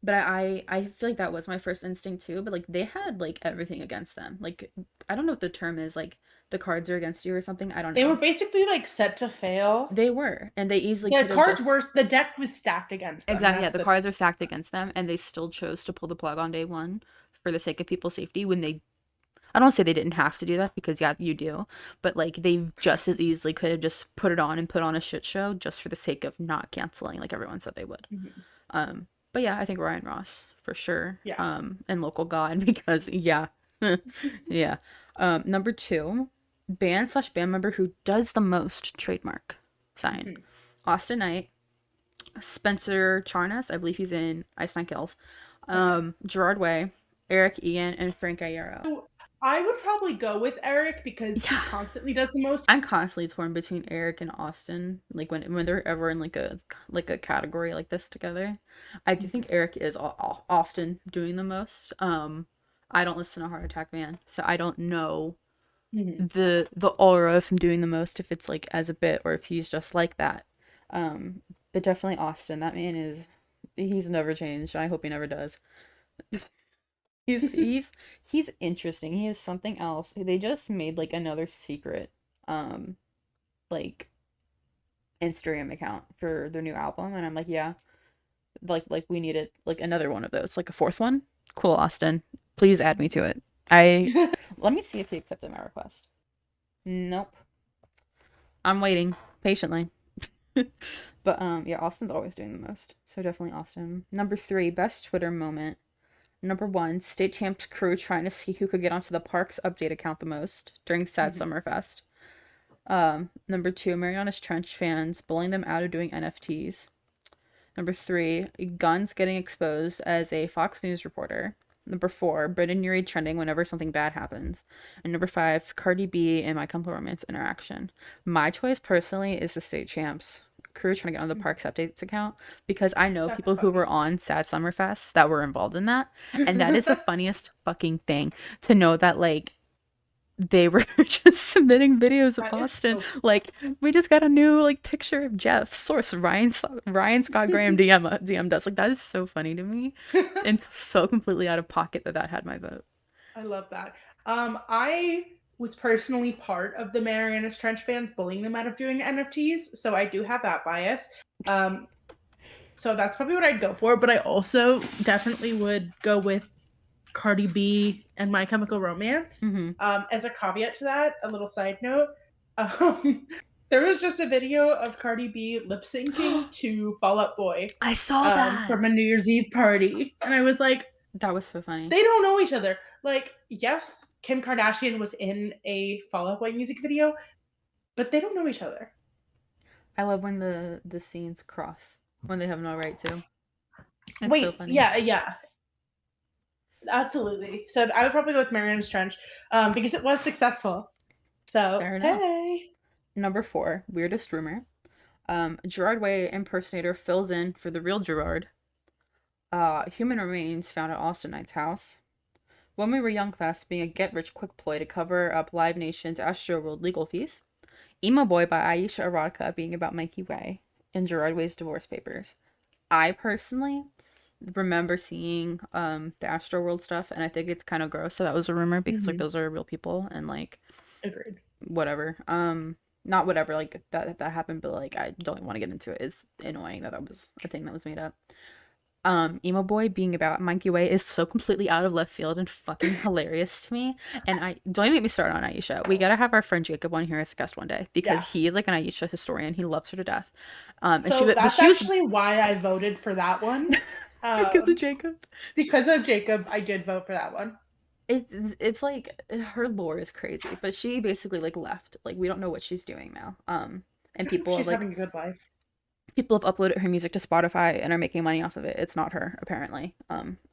but I feel like that was my first instinct too. But like they had like everything against them. Like I don't know what the term is. Like the cards are against you or something. I don't They were know. basically like set to fail. They were, and they easily The could have cards just were the deck was stacked against them. exactly, yeah. That's The the cards are stacked against them, and they still chose to pull the plug on day one for the sake of people's safety. When they, I don't say they didn't have to do that because yeah, you do, but like they just as easily could have just put it on and put on a shit show just for the sake of not canceling like everyone said they would. Mhm. But yeah, I think Ryan Ross for sure. Yeah. And Local God because yeah, yeah. Number two, band/band member who does the most trademark sign. Mhm. Austin Knight, Spencer Charnas, I believe he's in Ice Nine Kills. Okay. Gerard Way, Eric Ian, and Frank Iero. So I would probably go with Eric because he Yeah. constantly does the most. I'm constantly torn between Eric and Austin. Like when they're ever in like a category like this together, I do think Eric is often doing the most. I don't listen to Heart Attack Man, so I don't know Mhm. the aura of him doing the most, if it's like as a bit or if he's just like that. But definitely Austin. That man he's never changed, and I hope he never does. He's interesting. He is something else. They just made like another secret um like Instagram account for their new album, and I'm like, yeah, like we needed like another one of those, like a fourth one. Cool, Austin. Please add me to it. Let me see if he accepted my request. Nope. I'm waiting patiently. But yeah, Austin's always doing the most. So definitely Austin. Number 3, best Twitter moment. Number 1, State Champs crew trying to see who could get onto the Parks update account the most during Sad Mhm. Summerfest. Number 2, Mariana's Trench fans bullying them out of doing NFTs. Number 3, Guns getting exposed as a Fox News reporter. Number 4, Brendan Urie trending whenever something bad happens. And number 5, Cardi B and My Chemical Romance interaction. My choice personally is the State Champs crew trying to get on the Parks Updates account because I know That's people who were funny. on Sad Summerfest that were involved in that. And that is the funniest fucking thing to know that, like, they were just submitting videos of That is Austin. so Like, we just got a new like picture of Jeff. Source Ryan Scott Graham DM'd us. Like, that is so funny to me, and so completely out of pocket that had my vote. I love that. I was personally part of the Marianas Trench fans bullying them out of doing NFTs, so I do have that bias. So that's probably what I'd go for, but I also definitely would go with Cardi B and My Chemical Romance. Mm-hmm. As a caveat to that, a little side note, um, there was just a video of Cardi B lip syncing to Fall Out Boy I saw that. from a New Year's Eve party, and I was like, That was so funny. they don't know each other. Like, yes, Kim Kardashian was in a Fall Out Boy music video, but they don't know each other. I love when the scenes cross when they have no right to. It's Wait, so funny. yeah, absolutely. So I would probably go with Marianne's Trench because it was successful. So, Fair enough. hey. Number 4, weirdest rumor. Gerard Way impersonator fills in for the real Gerard. Human remains found at Austin Knight's house. When We Were Young Fest being a get-rich-quick ploy to cover up Live Nation's Astroworld legal fees. Emo Boy by Aisha Erotica being about Mikey Way. And Gerard Way's divorce papers. I personally remember seeing the Astroworld stuff, and I think it's kind of gross. So that was a rumor because like those are real people and like Agreed. whatever. Not whatever, like that happened, but like I don't want to get into it. It's annoying that was a thing that was made up. Emo Boy being about Mikey Way is so completely out of left field and fucking hilarious to me. And I don't even get me started on Aisha. We gotta have our friend Jacob on here as a guest one day because he is like an Aisha historian. He loves her to death. That's actually why I voted for that one. Because of Jacob. Because of Jacob, I did vote for that one. It's like her lore is crazy, but she basically like left. Like we don't know what she's doing now. And people She's like having a good life. people have uploaded her music to Spotify and are making money off of it. It's not her, apparently.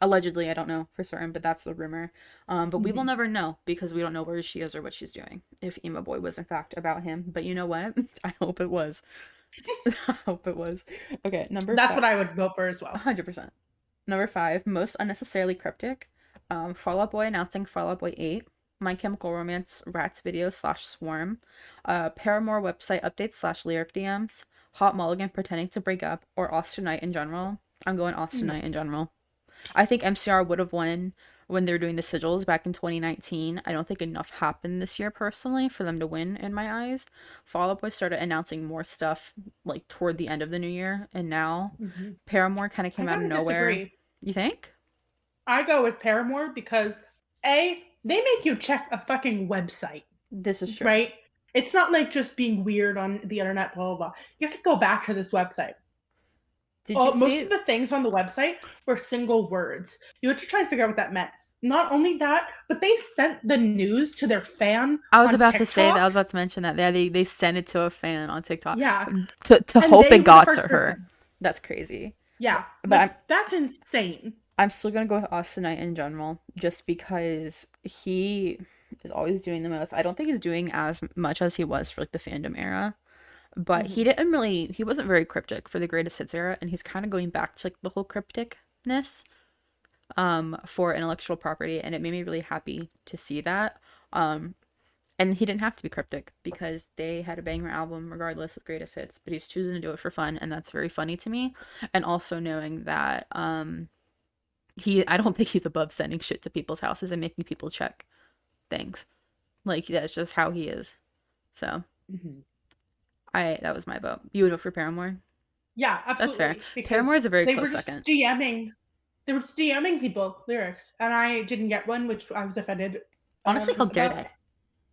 Allegedly, I don't know for certain, but that's the rumor. But we will never know because we don't know where she is or what she's doing. If Emo Boy was in fact about him, but you know what? I hope it was. I hope it was. Okay, That's 5. What I would vote for as well. 100%. Number 5, most unnecessarily cryptic. Fall Out Boy announcing Fall Out Boy 8. My Chemical Romance Rats video /Swarm. Paramore website updates /lyric DMs. Hot Mulligan pretending to break up, or Austin Knight in general. I'm going Austin Knight in general. I think MCR would have won when they were doing the sigils back in 2019. I don't think enough happened this year personally for them to win in my eyes. Fall Out Boy started announcing more stuff like toward the end of the new year, and now Paramore kind of came out of nowhere. Disagree. You think? I go with Paramore because they make you check a fucking website. This is true. Right? It's not like just being weird on the internet, blah, blah, blah. You have to go back to this website. Most of the things on the website were single words. You had to try and figure out what that meant. Not only that, but they sent the news to their fan. I was about to say that. I was about to mention that. Yeah, they sent it to a fan on TikTok. Yeah. To hope it got to her. That's crazy. Yeah. But that's insane. I'm still going to go with Austin Knight in general, just because he is always doing the most. I don't think he's doing as much as he was for like the fandom era, but he wasn't very cryptic for the greatest hits era, and he's kind of going back to like the whole crypticness for intellectual property, and it made me really happy to see that. And he didn't have to be cryptic because they had a banger album regardless of greatest hits, but he's choosing to do it for fun, and that's very funny to me. And also knowing that I don't think he's above sending shit to people's houses and making people check things. Like, that's just how he is. So that was my vote. You would vote for Paramore? Yeah, absolutely. That's fair. Paramore is a very close second. They were just DMing people lyrics, and I didn't get one, which I was offended. Honestly, how dare they?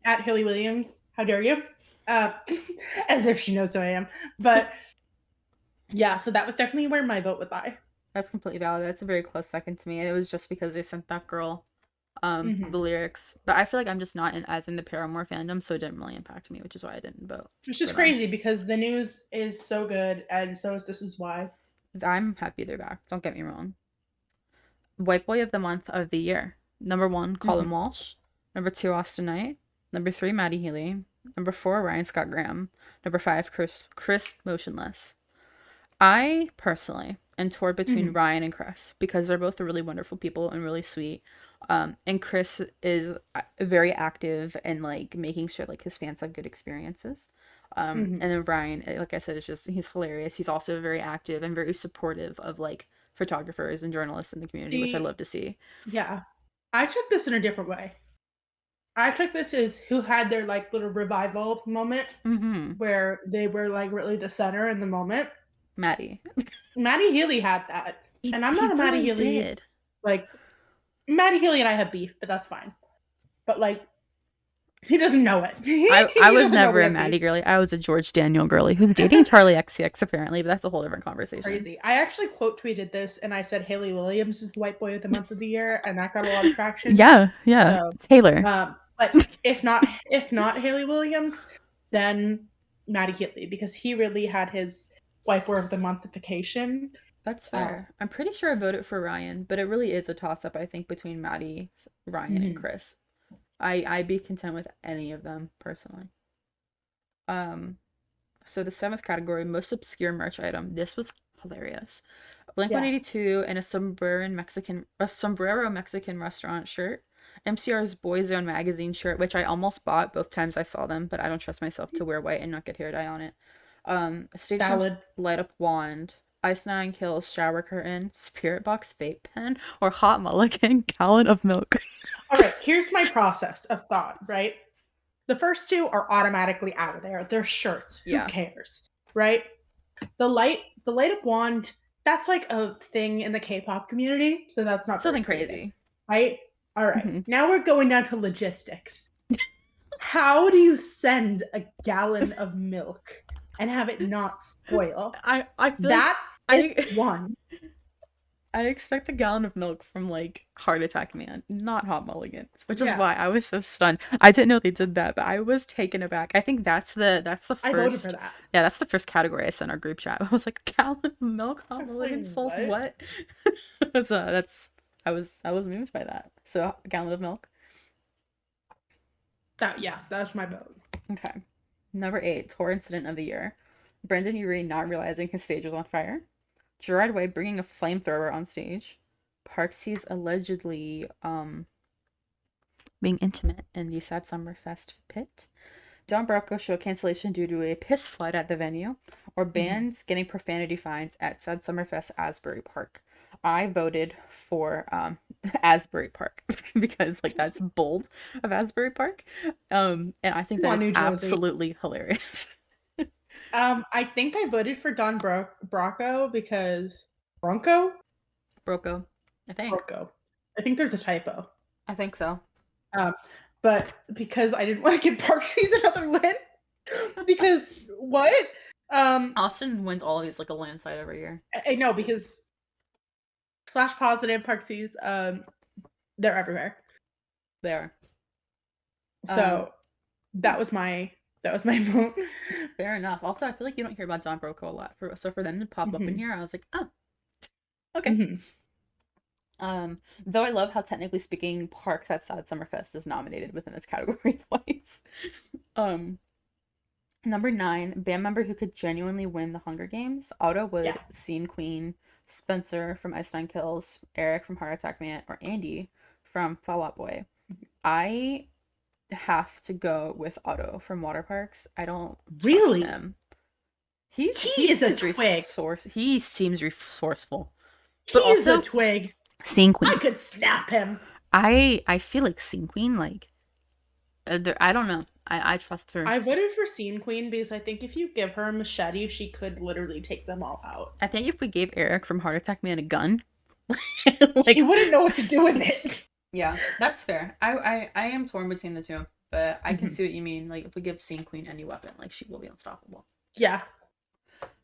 At Hilly Williams, how dare you? As if she knows who I am. But Yeah, so that was definitely where my vote would lie. That's completely valid. That's a very close second to me. And it was just because they sent that girl the lyrics. But I feel like I'm just not as in the Paramore fandom, so it didn't really impact me, which is why I didn't vote Which for is them. crazy because the news is so good, and so is This Is Why. I'm happy they're back. Don't get me wrong. White Boy of the Month of the Year. Number 1, Colin Walsh. Number 2, Austin Knight. Number 3, Maddie Healy. Number 4, Ryan Scott Graham. Number 5, Chris Motionless. I personally am torn between Ryan and Chris because they're both really wonderful people and really sweet. And Chris is very active and like making sure like his fans have good experiences. And then Ryan, like I said, he's hilarious. He's also very active and very supportive of like photographers and journalists in the community, which I love to see. Yeah. I took this in a different way. I took this as who had their like little revival moment where they were like really the center in the moment. Maddie. Maddie Healy had that. And I'm not a Maddie Healy. Like, Maddie Healy and I have beef, but that's fine. But like, he doesn't know it. I was never a Maddie girly. I was a George Daniel girly who's dating Charlie XCX apparently, but that's a whole different conversation. Crazy. I actually quote tweeted this and I said Haley Williams is the White Boy of the Month of the Year, and that got a lot of traction. Yeah. So, Taylor. But if not Haley Williams, then Maddie Healy, because he really had his White Boy of the Monthification. That's fair. I'm pretty sure I voted for Ryan, but it really is a toss-up, I think, between Maddie, Ryan, and Chris. I'd be content with any of them, personally. So the 7th category, most obscure merch item. This was hilarious. Blink-182 and a sombrero Mexican restaurant shirt. MCR's Boyzone magazine shirt, which I almost bought both times I saw them, but I don't trust myself to wear white and not get hair dye on it. Stage light up wand. Ice Nine Kills shower curtain, Spirit Box vape pen, or Hot Mulligan gallon of milk. All right, here's my process of thought, right? The first two are automatically out of there. They're shirts. Who cares, right? The light up wand, that's like a thing in the K-pop community, so that's not something crazy, right? All right, now we're going down to logistics. How do you send a gallon of milk and have it not spoil? I feel that is one. I expect a gallon of milk from like Heart Attack Man, not Hot Mulligan, which is why I was so stunned. I didn't know they did that, but I was taken aback. I think that's the first. I voted for that. Yeah, that's the first category I sent our group chat. I was like, a gallon of milk, Hot Mulligan sold what? So I was moved by that. So a gallon of milk. That's my vote. Okay. Number 8, tour incident of the year. Brendan Urie not realizing his stage was on fire. Gerard Way bringing a flamethrower on stage. Parksy's allegedly being intimate in the Sad Summer Fest pit. Don Brocco show cancellation due to a piss flood at the venue. Or bands getting profanity fines at Sad Summerfest Asbury Park. I voted for Asbury Park because like that's bold of Asbury Park. And I think that is absolutely hilarious. I think I voted for Don Brocco because Brocco, I think. Brocco. I think there's a typo. I think so. But because I didn't want to give Parksy's another win. Because what? Austin wins all of these like a landslide every year. I know, because /positive Parksy's, they're everywhere. They are. So that was my vote. Fair enough. Also, I feel like you don't hear about Don Brocco a lot. So for them to pop up in here, I was like, oh, okay. Though I love how, technically speaking, Parks at Sad Summerfest is nominated within this category twice. Number 9, band member who could genuinely win the Hunger Games. Otto Wood, Scene Queen, Spencer from Ice Nine Kills, Eric from Heart Attack Man, or Andy from Fall Out Boy. I have to go with Otto from Water Parks. I don't trust him. He is a twig. He seems resourceful. But he's also a twig. Scene Queen. I could snap him. I feel like Scene Queen, like, I don't know. I trust her. I voted for Scene Queen because I think if you give her a machete, she could literally take them all out. I think if we gave Eric from Heart Attack Man a gun, like, he wouldn't know what to do with it. Yeah, that's fair. I am torn between the two, but I can see what you mean. Like, if we give Scene Queen any weapon, like, she will be unstoppable. Yeah.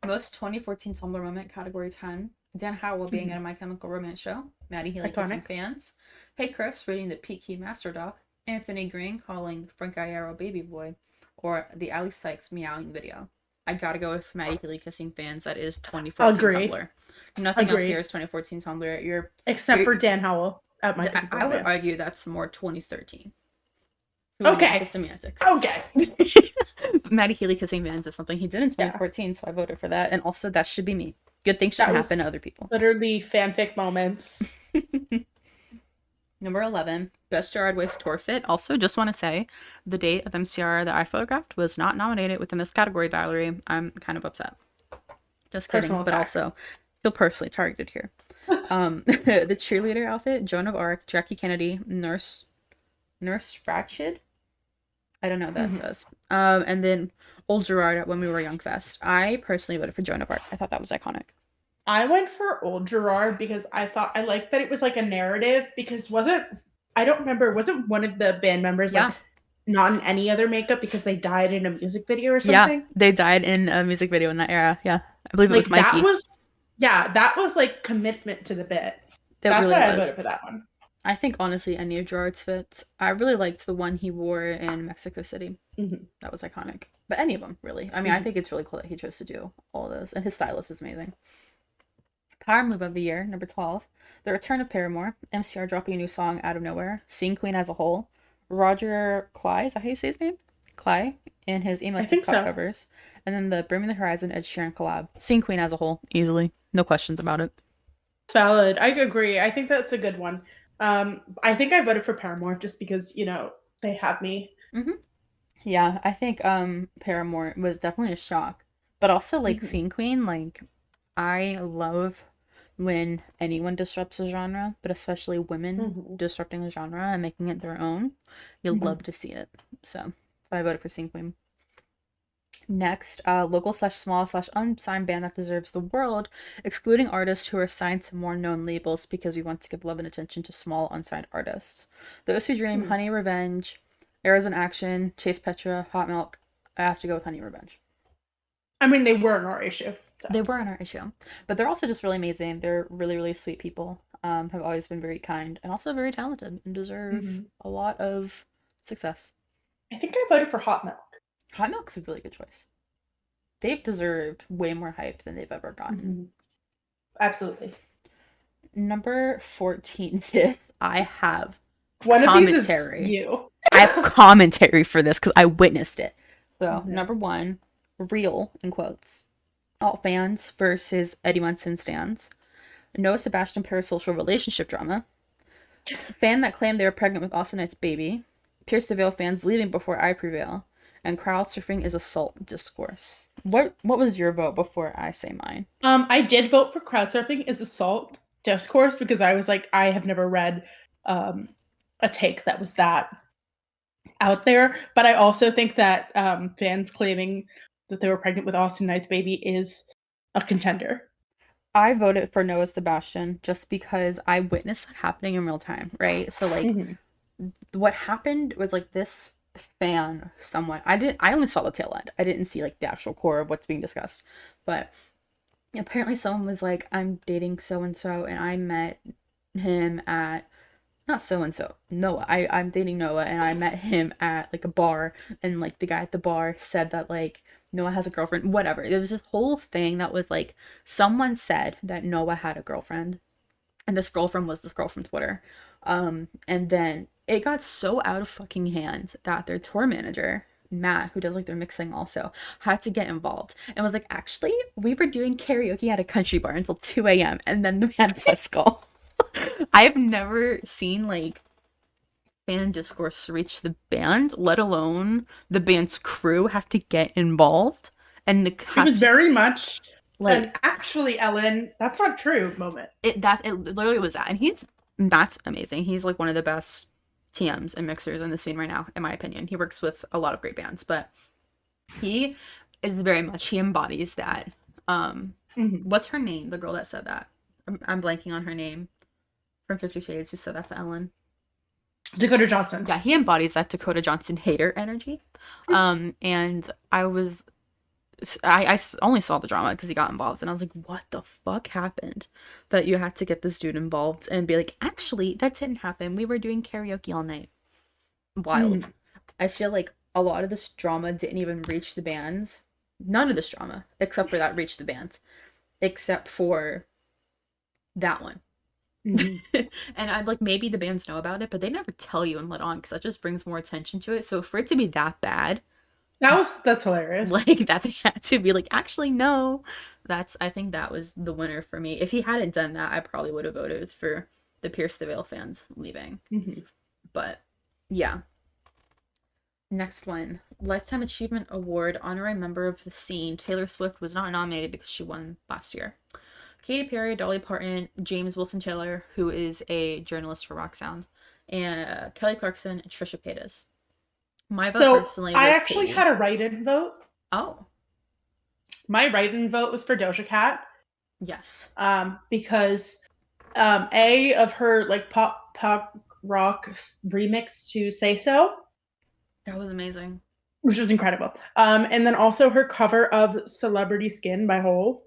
Most 2014 Tumblr moment, category 10. Dan Howell being in a My Chemical Romance show. Maddie Healy kissing Iconic. fans. Hey Chris reading the Peak Key Master Doc. Anthony Green calling Frank Iero baby boy. Or the Ali Sykes meowing video. I gotta go with Maddie Healy kissing fans. That is 2014 Agreed. Tumblr. Nothing else Agreed. here is 2014 Tumblr. Except for Dan Howell at My Chemical I would Romance. argue that's more 2013. Okay. To semantics. Okay. Maddie Healy kissing fans is something he did in 2014, so I voted for that. And also, that should be me. Good things should happen to other people. Literally fanfic moments. Number 11, Best Gerard Way Tour Fit. Also, just want to say, the date of MCR that I photographed was not nominated within this category, Valerie. I'm kind of upset. Just kidding, Personal but attack. also feel personally targeted here. The cheerleader outfit, Joan of Arc, Jackie Kennedy, Nurse Ratched. I don't know what that says. And then Old Gerard at When We Were Young Fest. I personally voted for Joan of Arc. I thought that was iconic. I went for Old Gerard because I liked that it was like a narrative, because wasn't one of the band members like not in any other makeup because they died in a music video or something? Yeah, they died in a music video in that era. Yeah, I believe it was Mikey. That was like commitment to the bit. That's really why I voted for that one. I think honestly any of Gerard's fits. I really liked the one he wore in Mexico City. That was iconic. But any of them, really. I mean, I think it's really cool that he chose to do all of those. And his stylist is amazing. Power move of the year, number 12. The return of Paramore. MCR dropping a new song out of nowhere. Seeing Queen as a whole. Roger Cly, is that how you say his name? Cly, and his emo TikTok covers. And then the Bring Me the Horizon Ed Sheeran collab. Seeing Queen as a whole, easily. No questions about it. Valid. I agree. I think that's a good one. I think I voted for Paramore just because, they have me. Yeah, I think Paramore was definitely a shock. But also, like, Seeing Queen, like, I love when anyone disrupts a genre, but especially women disrupting a genre and making it their own. You'll love to see it. So I voted for Seeing Queen. Next, local/small/unsigned band that deserves the world, excluding artists who are signed to more known labels because we want to give love and attention to small unsigned artists. Those Who Dream, Honey Revenge, Arrows in Action, Chase Petra, Hot Milk. I have to go with Honey Revenge. I mean, they were in our issue. So. They were in our issue, but they're also just really amazing. They're really, really sweet people. Have always been very kind and also very talented and deserve a lot of success. I think I voted for Hot Milk. Hot Milk's a really good choice. They've deserved way more hype than they've ever gotten. Absolutely. Number 14. This I have one commentary. Of these is you. I have commentary for this because I witnessed it. So number 1, real in quotes. Alt fans versus Eddie Munson stans. Noah Sebastian parasocial relationship drama. Fan that claimed they were pregnant with Austin Knight's baby. Pierce the Veil fans leaving before I prevail. And crowd surfing is assault discourse. What was your vote before I say mine? I did vote for crowd surfing is assault discourse because I was like, I have never read a take that was that out there. But I also think that fans claiming that they were pregnant with Austin Knight's baby is a contender. I voted for Noah Sebastian just because I witnessed that happening in real time, right? So like what happened was like this fan, I only saw the tail end. I didn't see like the actual core of what's being discussed. But apparently someone was like, I'm dating so and so and I met him at not so and so. Noah. I'm dating Noah and I met him at like a bar and like the guy at the bar said that like Noah has a girlfriend, whatever. There was this whole thing that was like someone said that Noah had a girlfriend and this girlfriend was this girl from Twitter. And then it got so out of fucking hand that their tour manager, Matt, who does like their mixing also, had to get involved and was like, actually, we were doing karaoke at a country bar until 2 a.m. and then the band press call. I've never seen like fan discourse reach the band, let alone the band's crew have to get involved. And it was very much like actually, Ellen, that's not true moment. It literally was that. And that's amazing. He's like one of the best TMs and mixers in the scene right now, in my opinion. He works with a lot of great bands, but he embodies that. What's her name? The girl that said that. I'm blanking on her name. From 50 Shades, who said that to Ellen. Dakota Johnson. Yeah, he embodies that Dakota Johnson hater energy. And I was only saw the drama because he got involved, and I was like, what the fuck happened that you had to get this dude involved and be like, actually, that didn't happen. We were doing karaoke all night. Wild. I feel like a lot of this drama didn't even reach the bands. None of this drama, except for that, reached the bands, except for that one. And I'd like, maybe the bands know about it, but they never tell you and let on because that just brings more attention to it. So for it to be that bad, That's hilarious. like that they had to be like, actually no, I think that was the winner for me. If he hadn't done that, I probably would have voted for the Pierce the Veil fans leaving. But yeah. Next one, Lifetime Achievement Award honorary member of the scene. Taylor Swift was not nominated because she won last year. Katy Perry, Dolly Parton, James Wilson Taylor, who is a journalist for Rock Sound, and Kelly Clarkson and Trisha Paytas. My vote personally was I actually Katy. had a write-in vote. Oh. My write-in vote was for Doja Cat. Yes. Because A, of her like pop rock remix to Say So. That was amazing. Which was incredible. And then also her cover of Celebrity Skin by Hole.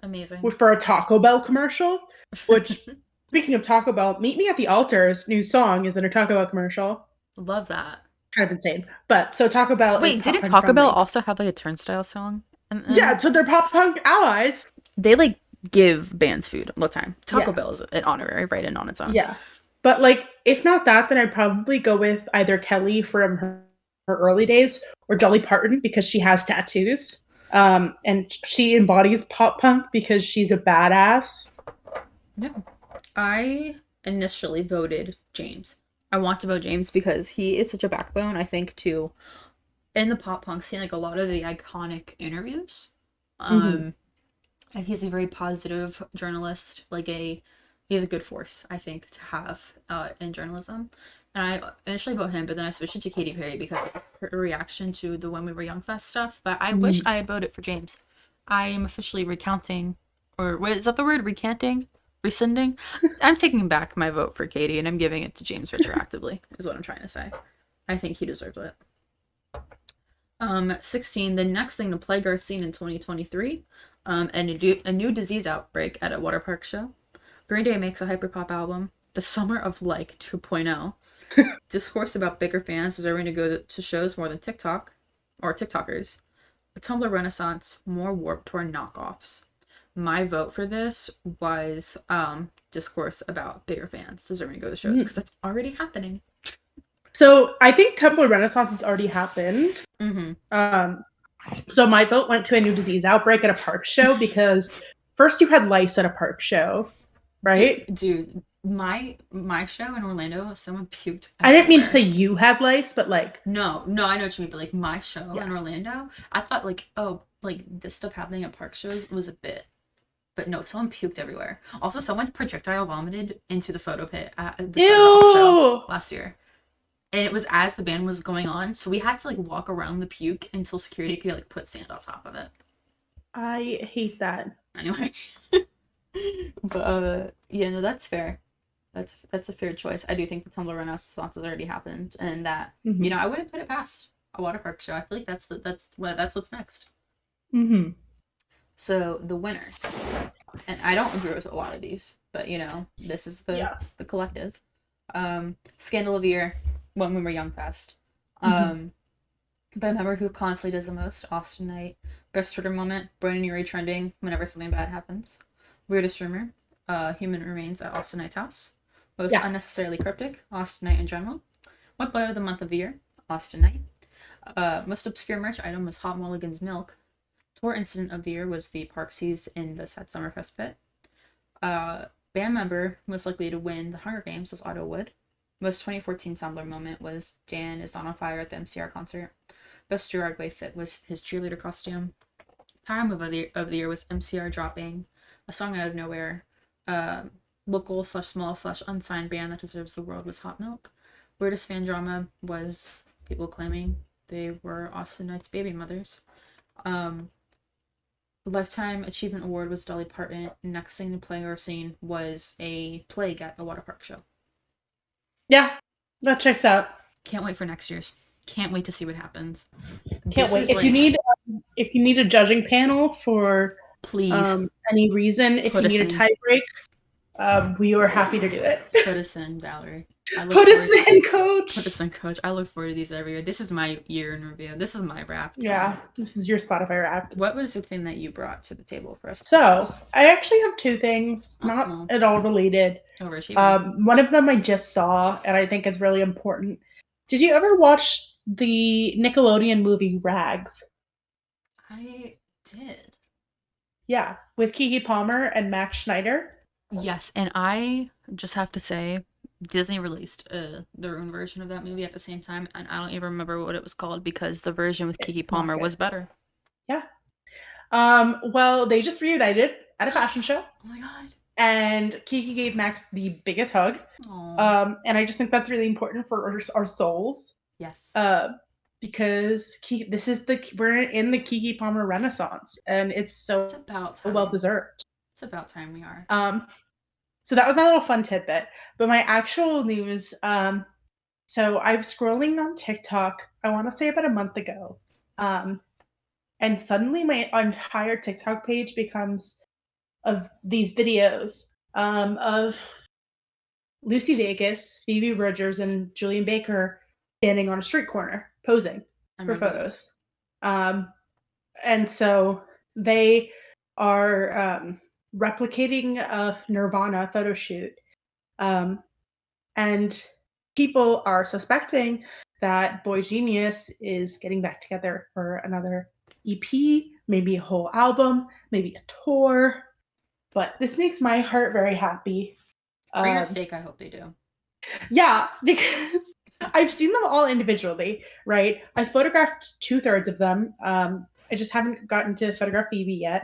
Amazing. For a Taco Bell commercial, which, speaking of Taco Bell, Meet Me at the Altar's new song is in a Taco Bell commercial. Love that. Kind of insane. But so Taco Bell Wait, didn't Taco Bell also have like a Turnstile song? Yeah, so they're pop punk allies. They like give bands food all the time. Taco Yeah. Bell is an honorary write-in on its own. Yeah. But like, if not that, then I'd probably go with either Kelly from her early days or Dolly Parton because she has tattoos. And she embodies pop punk because she's a badass. Yeah. I initially voted James. I want to vote James because he is such a backbone, I think, to in the pop punk scene, like a lot of the iconic interviews. And he's a very positive journalist, he's a good force, I think, to have in journalism. And I initially voted him, but then I switched it to Katy Perry because of her reaction to the When We Were Young Fest stuff. But I wish I had voted for James. I am officially recounting, or what is that the word? Recanting? Rescinding? I'm taking back my vote for Katy and I'm giving it to James retroactively, is what I'm trying to say. I think he deserves it. 16, the next thing to plague our scene in 2023, a new disease outbreak at a water park show. Green Day makes a hyperpop album. The Summer of Like 2.0. Discourse about bigger fans deserving to go to shows more than TikTok or TikTokers. A Tumblr renaissance, more Warped Tour knockoffs. My vote for this was discourse about bigger fans deserving to go to shows because that's already happening. So I think Tumblr renaissance has already happened. So my vote went to a new disease outbreak at a park show because first you had lice at a park show, right? Dude, my show in Orlando, someone puked everywhere. I didn't mean to say you had lice, but like no, I know what you mean, but like my show in Orlando, I thought like, oh, like this stuff happening at park shows was a bit, but no, someone puked everywhere. Also, someone projectile vomited into the photo pit at the Send-Off show last year. And it was as the band was going on, so we had to like walk around the puke until security could like put sand on top of it. I hate that. Anyway. But yeah, no, that's fair. That's a fair choice. I do think the Tumblr renaissance has already happened, and that you know, I wouldn't put it past a water park show. I feel like that's what's next. So the winners, and I don't agree with a lot of these, but you know, this is the collective. Scandal of the Year, When We Were Young Fest. But a member who constantly does the most, Austin Knight. Best Twitter moment, Brandon Urie trending whenever something bad happens. Weirdest rumor, human remains at Austin Knight's house. Most unnecessarily cryptic, Austin Knight in general. What player of the month of the year, Austin Knight. Most obscure merch item was Hot Mulligan's milk. Tour incident of the year was the Parksies in the Sad Summerfest pit. Band member most likely to win the Hunger Games was Otto Wood. Most 2014 Tumblr moment was Dan is not on fire at the MCR concert. Best Gerard Way fit was his cheerleader costume. Power move of the year was MCR dropping a song out of nowhere. Local / small / unsigned band that deserves the world was Hot Milk. Weirdest fan drama was people claiming they were Austin Knight's baby mothers. Lifetime Achievement Award was Dolly Parton. Next thing to play our scene was a plague at a water park show. Yeah, that checks out. Can't wait for next year's. Can't wait to see what happens. Can't wait. If you need if you need a judging panel for Please any reason, if put you us need a in. tie break, we are happy to do it. Put us in, Valerie. I look Put us forward to in, Put coach. us in, coach. I look forward to these every year. This is my year in review. This is my Wrapped. Yeah, this is your Spotify Wrapped. What was the thing that you brought to the table for us to So discuss? I actually have two things, not Uh-oh. at all related. Overachieving. One of them I just saw, and I think it's really important. Did you ever watch the Nickelodeon movie Rags? I did. Yeah, with Keke Palmer and Max Schneider. Yes, and I just have to say, Disney released their own version of that movie at the same time, and I don't even remember what it was called because the version with Keke It's not Palmer good. was better. Yeah. Well, they just reunited at a fashion show. Oh my god. And Keke gave Max the biggest hug. Aww. And I just think that's really important for our souls. Yes. Because we're in the Keke Palmer Renaissance, and it's so It's about time. well deserved. It's about time we are. So that was my little fun tidbit. But my actual news, so I was scrolling on TikTok, I want to say about a month ago. And suddenly my entire TikTok page becomes of these videos of Lucy Dacus, Phoebe Bridgers, and Julian Baker standing on a street corner posing for photos. And so they are replicating a Nirvana photo shoot. And people are suspecting that Boygenius is getting back together for another EP, maybe a whole album, maybe a tour. But this makes my heart very happy. For your sake, I hope they do. Yeah, because I've seen them all individually, right? I photographed 2/3 of them. I just haven't gotten to photograph Phoebe yet.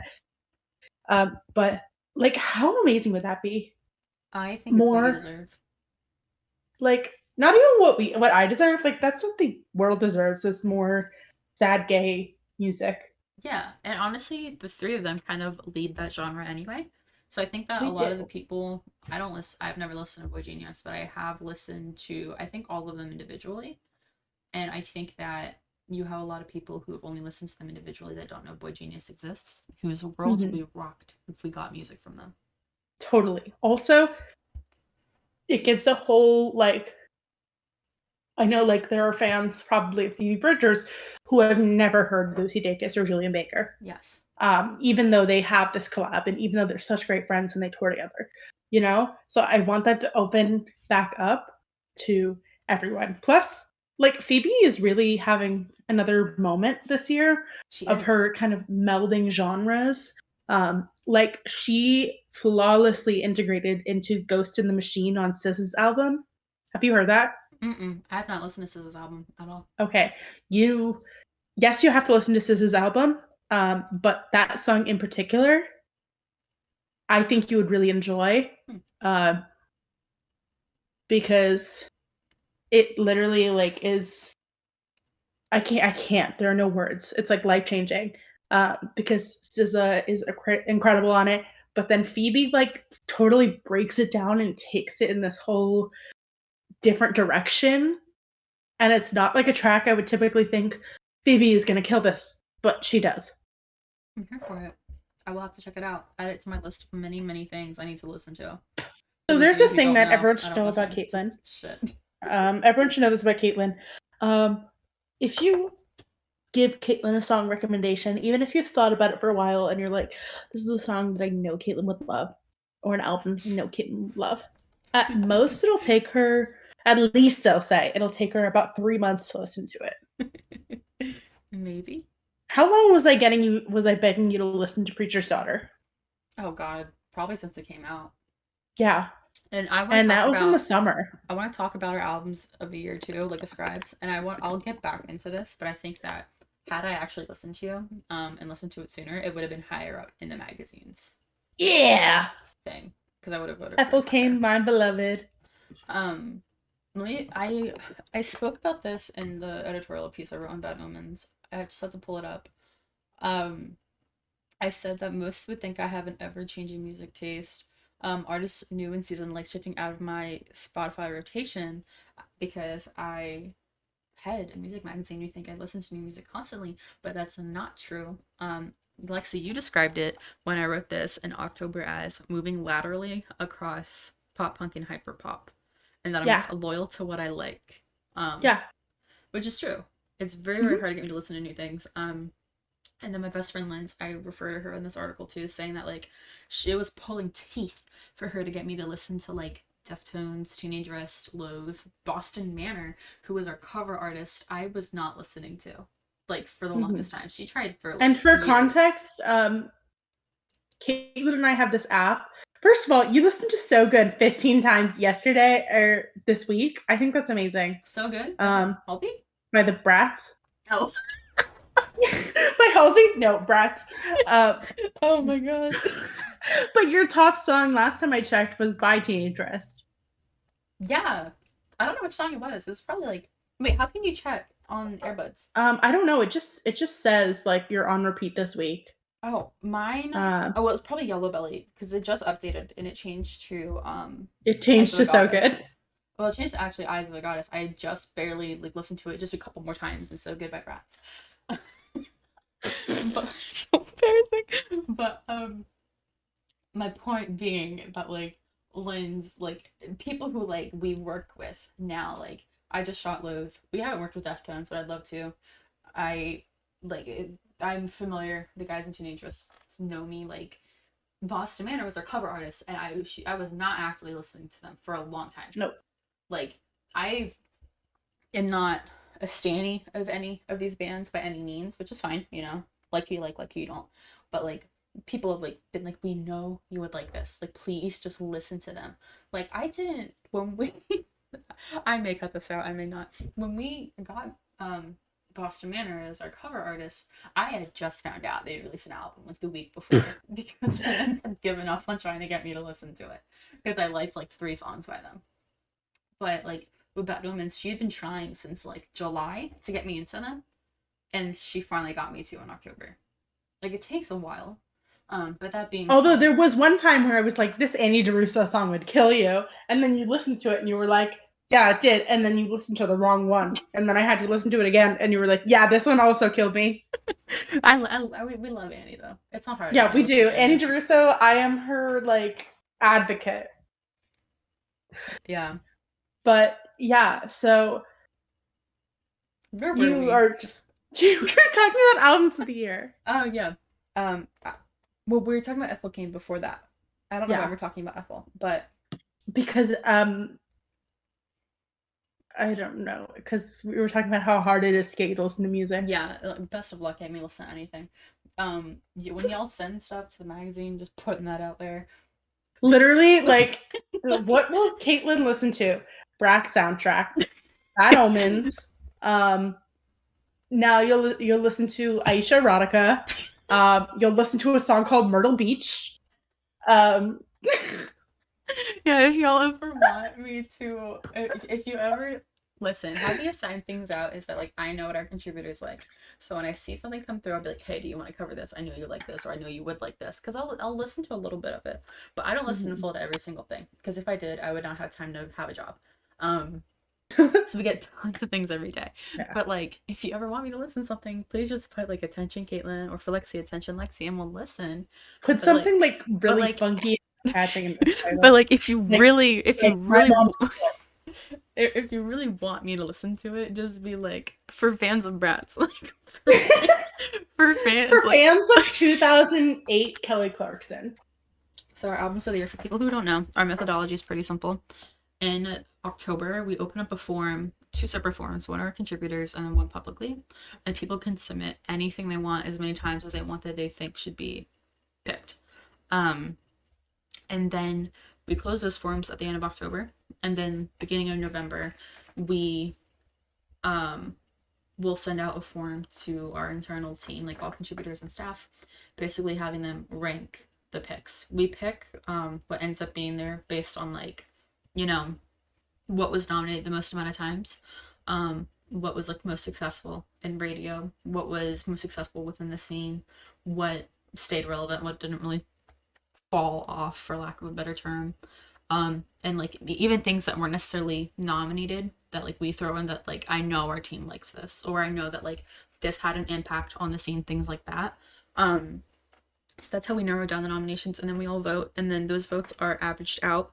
But like, how amazing would that be? I think it's what you deserve. Like, not even what I deserve. Like, that's what the world deserves, is more sad gay music. Yeah, and honestly, the three of them kind of lead that genre anyway. So I think that a lot of the people, I've never listened to Boygenius, but I have listened to, I think, all of them individually. And I think that you have a lot of people who have only listened to them individually that don't know Boygenius exists, whose worlds would be rocked if we got music from them. Totally. Also, it gives a whole, like, I know, like, there are fans probably of Phoebe Bridgers who have never heard Lucy Dacus or Julian Baker. Yes. Even though they have this collab, and even though they're such great friends and they tour together, you know? So I want that to open back up to everyone. Plus, like, Phoebe is really having another moment this year of her kind of melding genres. Like, she flawlessly integrated into Ghost in the Machine on SZA's album. Have you heard that? I have not listened to SZA's album at all. Okay. Yes, you have to listen to SZA's album, but that song in particular, I think you would really enjoy, because it literally, like, is, I can't. There are no words. It's like life-changing, because SZA is incredible on it, but then Phoebe, like, totally breaks it down and takes it in this whole different direction. And it's not like a track I would typically think Phoebe is gonna kill this, but she does. I'm here for it. I will have to check it out. Add it to my list of many, many things I need to listen to. So there's this thing that everyone should know about Caitlyn. Shit. Everyone should know this about Caitlyn. If you give Caitlyn a song recommendation, even if you've thought about it for a while and you're like, this is a song that I know Caitlyn would love, or an album I know Caitlyn would love, at most it'll take her, at least they'll say, it'll take her about 3 months to listen to it. Maybe. How long was I begging you to listen to Preacher's Daughter? Oh god, probably since it came out. Yeah. And that was in the summer. I want to talk about our albums of the year too, like Ascribes, and I'll get back into this, but I think that had I actually listened to you, and listened to it sooner, it would have been higher up in the magazines. Yeah. Thing, because I would have voted. Ethel came, my beloved. I spoke about this in the editorial piece I wrote on Bad Omens. I just had to pull it up. I said that most would think I have an ever-changing music taste. Artists new in season like shifting out of my Spotify rotation because I head, a music magazine, you think I listen to new music constantly, but that's not true. Lexi, you described it when I wrote this in October as moving laterally across pop punk and hyper pop, and that I'm Yeah. loyal to what I like. Um, Yeah. which is true. It's very, very Hmm. hard to get me to listen to new things. And then my best friend Linz, I refer to her in this article too, saying that like it was pulling teeth for her to get me to listen to like Deftones, Teenage Wrist, Loathe, Boston Manor, who was our cover artist. I was not listening to like for the Hmm. longest time. She tried for And like for years. context, Caitlyn and I have this app. First of all, you listened to So Good 15 times yesterday or this week. I think that's amazing. So good. By who? Um, Halsey? by the Brats. Oh. By Halsey? No, Brats. Oh my god. But your top song last time I checked was by Teenage Wrist. Yeah. I don't know which song it was. It's probably like wait, how can you check on earbuds? I don't know. It just says like you're on repeat this week. Oh, mine. Uh, Oh, well, it's probably Yellow Belly because it just updated and it changed to it Eyes changed of a to So Good. Goddess. Well, it changed to actually Eyes of a Goddess. I just barely like listened to it just a couple more times and So Good by Bratz. But so embarrassing. But my point being that like Lynn's like people who like we work with now like I just shot Loathe. We haven't worked with Deftones, but I'd love to. I like it, I'm familiar. The guys in Teenage Wrist know me. Like Boston Manor was our cover artist, and I was not actively listening to them for a long time. Nope. Like I am not a stanny of any of these bands by any means, which is fine. You know, like you don't. But like people have like been like, we know you would like this. Like please just listen to them. Like I didn't when we. I may cut this out. I may not. When we got Boston Manor as our cover artist, I had just found out they released an album like the week before because fans had given up on trying to get me to listen to it because I liked like 3 songs by them. But like with Bad Omens, she had been trying since like July to get me into them, and she finally got me to in October. Like it takes a while. But that being Although said, there was one time where I was like, this Annie DeRusso song would kill you. And then you listened to it and you were like, yeah, it did. And then you listened to the wrong one. And then I had to listen to it again. And you were like, yeah, this one also killed me. we love Annie though. It's not hard to get Yeah, me to we listen do. to Annie Annie. DeRusso, I am her like advocate. Yeah. But yeah, so Where were you we? are just, you were talking about albums of the year. Oh yeah. Well, we were talking about Ethel Kane before that. I don't know why Yeah. we're talking about Ethel, but Because I don't know. Because we were talking about how hard it is to get you to listen to music. yeah, best of luck getting me to listen to anything. When y'all send stuff to the magazine, just putting that out there. Literally, like, what will Caitlyn listen to? Brat soundtrack, Bad Omens. Now you'll listen to Aisha Erotica. You'll listen to a song called Myrtle Beach. Um, Yeah, if y'all ever want me to, if you ever listen, how we assign things out is that like I know what our contributors like. So when I see something come through, I'll be like, hey, do you want to cover this? I know you like this, or I know you would like this, because I'll listen to a little bit of it, but I don't listen in full to every single thing, because if I did, I would not have time to have a job. So we get tons of things every day. yeah. But like, if you ever want me to listen to something, please just put like attention, Caitlyn, or for Lexi, attention, Lexi, and we'll listen. Put But like, something like but really like, funky and catching in the but title. like, if Like, like my mom's if you really want me to listen to it, just be like, for fans of Bratz, like, for fans, for like. fans of 2008 Kelly Clarkson. So our albums of the year, for people who don't know, our methodology is pretty simple. In October, we open up a forum, 2 separate forums, one our contributors and then one publicly, and people can submit anything they want as many times as they want that they think should be picked. And then we close those forums at the end of October, and then beginning of November, we will send out a form to our internal team, like all contributors and staff, basically having them rank the picks. We pick what ends up being there based on like, you know, what was nominated the most amount of times, what was like most successful in radio, what was most successful within the scene, what stayed relevant, what didn't really fall off, for lack of a better term. And like even things that weren't necessarily nominated that like we throw in that like I know our team likes this, or I know that like this had an impact on the scene, things like that. So that's how we narrow down the nominations, and then we all vote, and then those votes are averaged out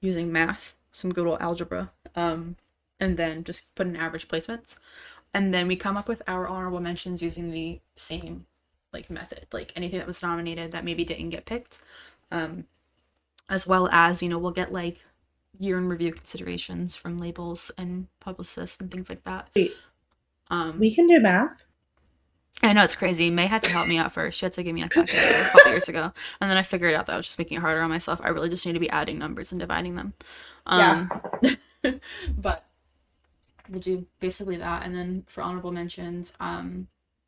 using math, some good old algebra, and then just put in average placements. And then we come up with our honorable mentions using the same like method, like anything that was nominated that maybe didn't get picked, as well as, you know, we'll get like year in review considerations from labels and publicists and things like that. Wait, we can do math? I know, it's crazy. May had to help me out first. She had to give me a calculator a couple years ago. And then I figured out that I was just making it harder on myself. I really just need to be adding numbers and dividing them. But we'll do basically that. And then for honorable mentions,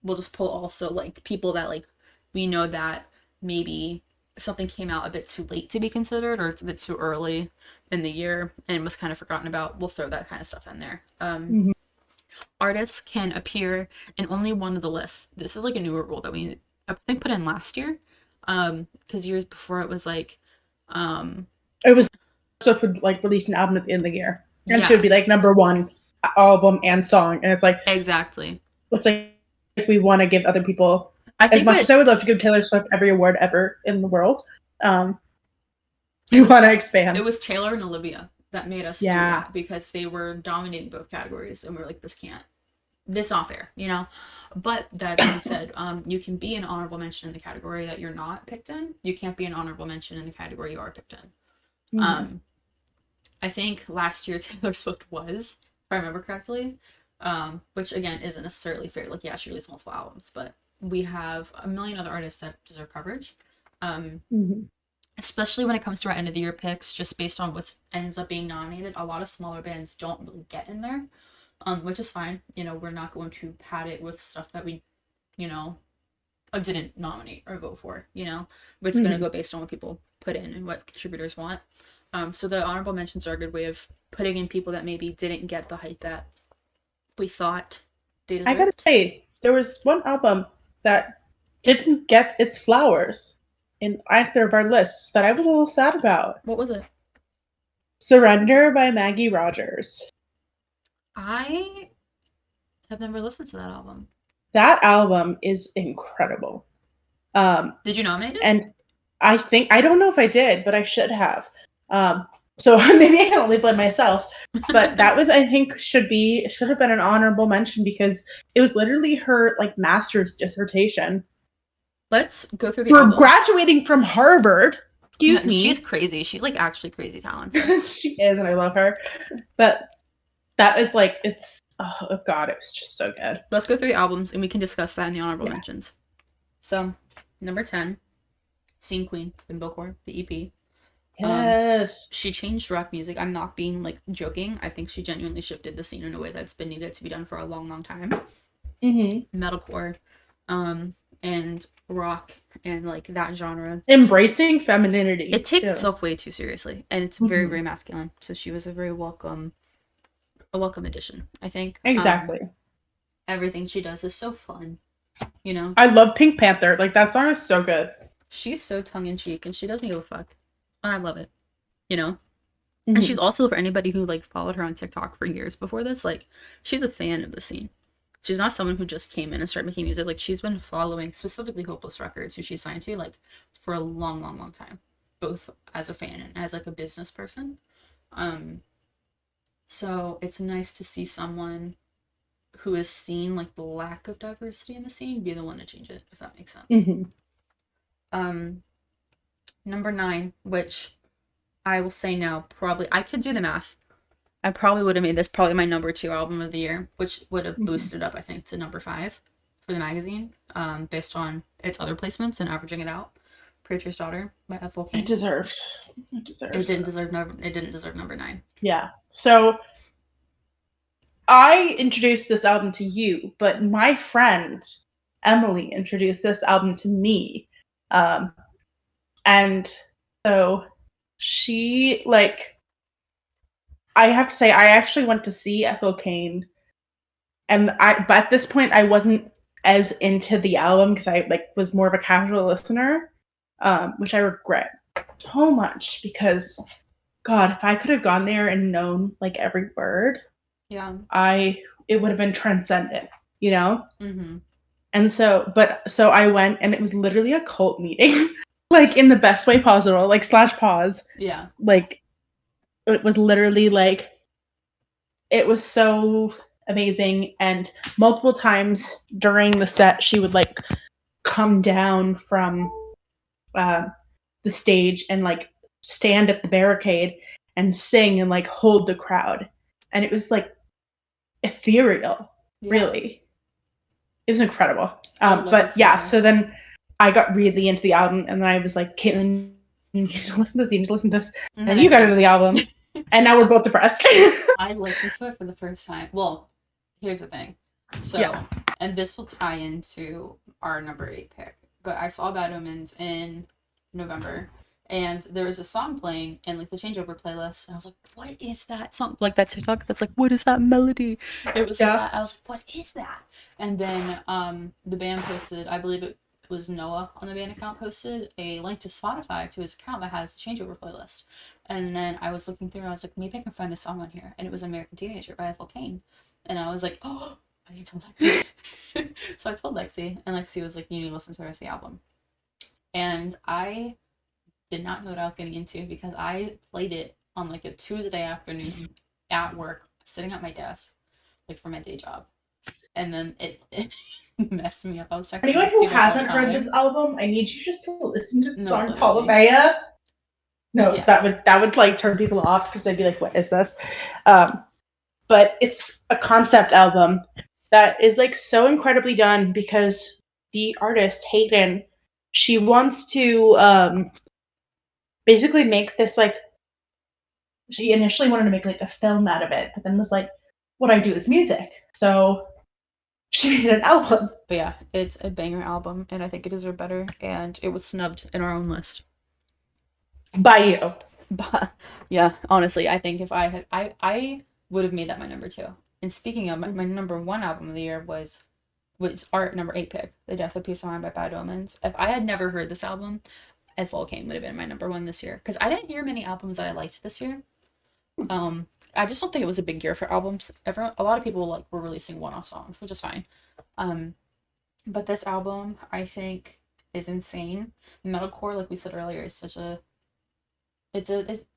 we'll just pull also like people that like we know that maybe something came out a bit too late to be considered, or it's a bit too early in the year and was kind of forgotten about. We'll throw that kind of stuff in there. Artists can appear in only one of the lists. This is like a newer rule that we, I think, put in last year. Because years before it was like, it was so for like release an album at the end of the year, and yeah. she would be like number one album and song, and it's like exactly. It's like we want to give other people as much as I would love to give Taylor Swift every award ever in the world. We want to expand. It was Taylor and Olivia that made us do that, because they were dominating both categories, and we were like, this is not fair, you know. But that being said, you can be an honorable mention in the category that you're not picked in. You can't be an honorable mention in the category you are picked in. I think last year Taylor Swift was, if I remember correctly, which again isn't necessarily fair. Like, yeah, she released multiple albums, but we have a million other artists that deserve coverage. Especially when it comes to our end of the year picks, just based on what ends up being nominated. A lot of smaller bands don't really get in there, which is fine. You know, we're not going to pad it with stuff that we, you know, didn't nominate or vote for, you know. But it's going to go based on what people put in and what contributors want. So the honorable mentions are a good way of putting in people that maybe didn't get the hype that we thought they deserved. I gotta say, there was one album that didn't get its flowers in either of our lists that I was a little sad about. What was it? Surrender by Maggie Rogers. I have never listened to that album. That album is incredible. Did you nominate it? And I don't know if I did, but I should have. So maybe I can only blame myself. But that was, I think, should have been an honorable mention, because it was literally her like master's dissertation. Let's go through the albums. Graduating from Harvard. Excuse me. She's crazy. She's like actually crazy talented. She is, and I love her. But that is like, it's, oh God, it was just so good. Let's go through the albums, and we can discuss that in the honorable mentions. So, number 10, Scene Queen, from Billboard, the EP. Yes. She changed rock music. I'm not being like joking. I think she genuinely shifted the scene in a way that's been needed to be done for a long, long time. Metalcore, and rock, and like that genre. Embracing femininity. It takes itself way too seriously, and it's very, very masculine. So she was a very welcome addition, I think. Exactly. Everything she does is so fun, you know. I love Pink Panther. Like, that song is so good. She's so tongue-in-cheek, and she doesn't give a fuck. And I love it, you know. And she's also, for anybody who like followed her on TikTok for years before this, like, she's a fan of the scene. She's not someone who just came in and started making music. Like, she's been following specifically Hopeless Records, who she's signed to, like, for a long, long, long time, both as a fan and as like a business person. So it's nice to see someone who has seen like the lack of diversity in the scene be the one to change it, if that makes sense. Number 9, which I will say now, probably I could do the math. I probably would have made this probably my number 2 album of the year, which would have boosted up, I think, to number 5 for the magazine, based on its other placements and averaging it out. Preacher's Daughter by Ethel King. It deserved. It didn't deserve number 9. Yeah. So I introduced this album to you, but my friend Emily introduced this album to me. And so she, like, I have to say, I actually went to see Ethel Cain, but at this point I wasn't as into the album, because I like was more of a casual listener, which I regret. so much because, God, if I could have gone there and known like every word, Yeah. it would have been transcendent, you know? Mm-hmm. And so I went and it was literally a cult meeting, like in the best way possible, like slash pause. Yeah. Like it was literally like, it was so amazing. And multiple times during the set, she would like come down from the stage and like stand at the barricade and sing and like hold the crowd. And it was like ethereal, really. It was incredible. I would love to But see yeah, her. so then I got really into the album and then I was like, Caitlyn, you need to listen to this, you need to listen to this. And And then I you got did. into the album. And now we're both depressed. I listened to it for the first time. Well, here's the thing. So, Yeah. and this will tie into our number 8 pick. But I saw Bad Omens in November, and there was a song playing in like the changeover playlist, and I was like, "What is that song?" Like that TikTok that's like, "What is that melody?" It was like that. I was like, "What is that?" And then the band posted, I believe it was Noah on the band account, posted a link to Spotify to his account that has the changeover playlist. And then I was looking through, and I was like, maybe I can find this song on here. And it was American Teenager by Ethel Cain. And I was like, oh, I need to tell Lexi. So I told Lexi, and Lexi was like, you need to listen to the rest of the album. And I did not know what I was getting into because I played it on like a Tuesday afternoon at work, sitting at my desk, like for my day job. And then it messed me up. I was texting Anyone Lexi who the whole hasn't time. heard this album, I need you just to listen to the No, song literally. Ptolemaea. No, Yeah. that would like turn people off because they'd be like, "What is this?" But it's a concept album that is like so incredibly done because the artist Hayden, she wants to basically make this like. She initially wanted to make like a film out of it, but then was like, "What I do is music," so she made an album. But yeah, it's a banger album, and I think it deserved better, and it was snubbed in our own list. By you. But yeah, honestly, I think if I had, I would have made that my number 2. And speaking of, my number 1 album of the year was our number 8 pick, The Death of Peace of Mind by Bad Omens. If I had never heard this album, Ethel Cain would have been my number 1 this year. Because I didn't hear many albums that I liked this year. I just don't think it was a big year for albums. A lot of people like were releasing one-off songs, which is fine. But this album, I think, is insane. Metalcore, like we said earlier, is such a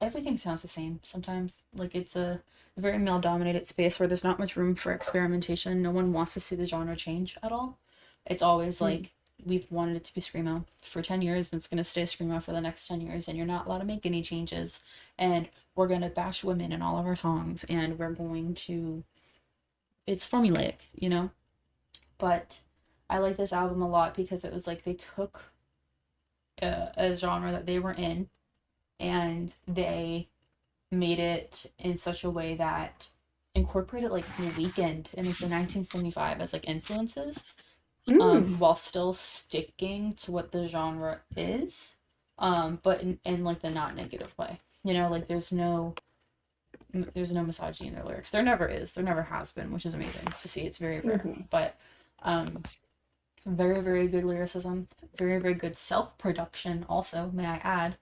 everything sounds the same sometimes. Like it's a very male dominated space where there's not much room for experimentation. No one wants to see the genre change at all. It's always like we've wanted it to be screamo for 10 years and it's going to stay screamo for the next 10 years and you're not allowed to make any changes, and we're going to bash women in all of our songs, and we're going to, it's formulaic, you know. But I like this album a lot because it was like they took a genre that they were in and they made it in such a way that incorporated like The Weeknd and like the 1975 as like influences, while still sticking to what the genre is, but in like the not negative way. You know, like there's no misogyny in their lyrics. There never is. There never has been, which is amazing to see. It's very rare, but very, very good lyricism. Very, very good self-production also, may I add.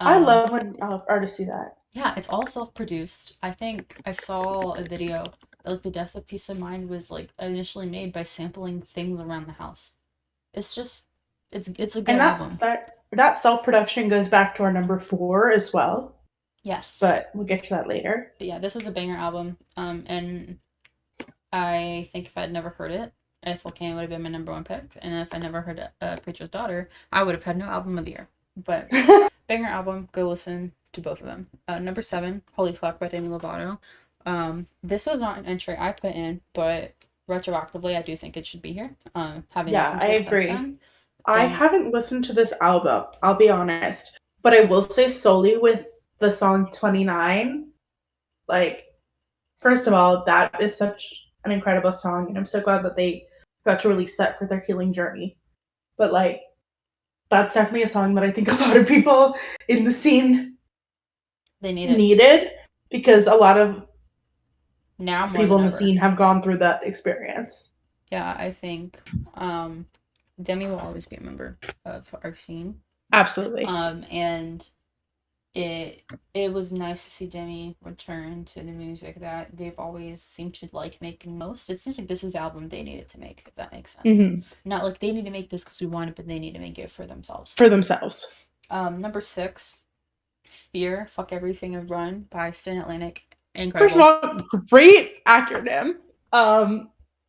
I love when artists do that. Yeah, it's all self-produced. I think I saw a video that like The Death of Peace of Mind was like initially made by sampling things around the house. It's just it's a good album. That self-production goes back to our number 4 as well. Yes. But we'll get to that later. But yeah, this was a banger album. And I think if I'd never heard it, Ethel Cain would have been my number 1 pick. And if I never heard Preacher's Daughter, I would have had no album of the year. But banger album, go listen to both of them. Number 7, Holy Fuck by Demi Lovato. This was not an entry I put in, but retroactively, I do think it should be here. Having listened to it agree. since then. I haven't listened to this album, I'll be honest. But I will say solely with the song 29, like, first of all, that is such an incredible song, and I'm so glad that they got to release that for their healing journey. But, like, that's definitely a song that I think a lot of people in the scene needed because a lot of people in the scene have gone through that experience. Yeah, I think Demi will always be a member of our scene. Absolutely. And it was nice to see Demi return to the music that they've always seemed to like making most. It seems like this is the album they needed to make, if that makes sense. Not like they need to make this because we want it, but they need to make it for themselves. For themselves. Number 6, Fear, Fuck Everything and Run by Stern Atlantic. Incredible. First of all, great acronym.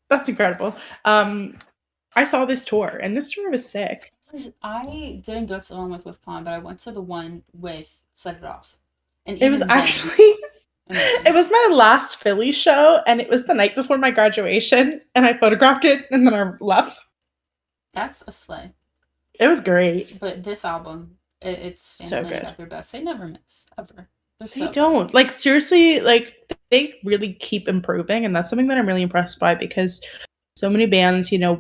That's incredible. I saw this tour, and this tour was sick. I didn't go to the one with Con, but I went to the one with Set It Off. And it was actually, it was my last Philly show, and it was the night before my graduation, and I photographed it, and then I left. That's a slay. It was great. But this album, it's standing at their best. They never miss, ever. They don't. Good. Like, seriously, like, they really keep improving, and that's something that I'm really impressed by, because so many bands, you know,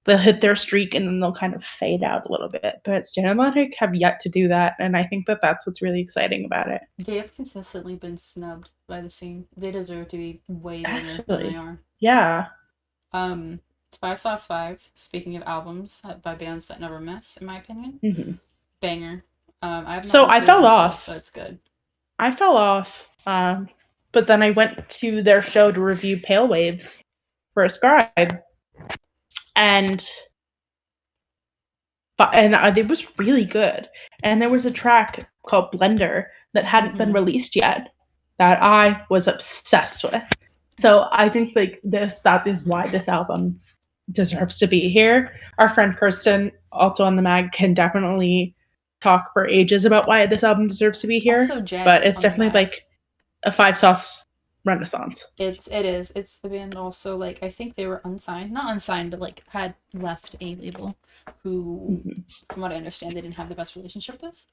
they'll hit their streak and then they'll kind of fade out a little bit. But Stern Atlantic have yet to do that, and I think that that's what's really exciting about it. They have consistently been snubbed by the scene. They deserve to be way bigger than they are. Yeah. 5/5, speaking of albums by bands that never miss, in my opinion. Banger. I fell off. But it's good. I fell off, but then I went to their show to review Pale Waves for Ascribe, and it was really good. And there was a track called Blender that hadn't been released yet that I was obsessed with. So I think like that is why this album deserves to be here. Our friend Kirsten, also on the mag, can definitely talk for ages about why this album deserves to be here. Also Jay, but it's definitely like a 5 Sauce renaissance. It is. It's the band also, like, I think they were not unsigned, but like had left a label who, from what I understand, they didn't have the best relationship with.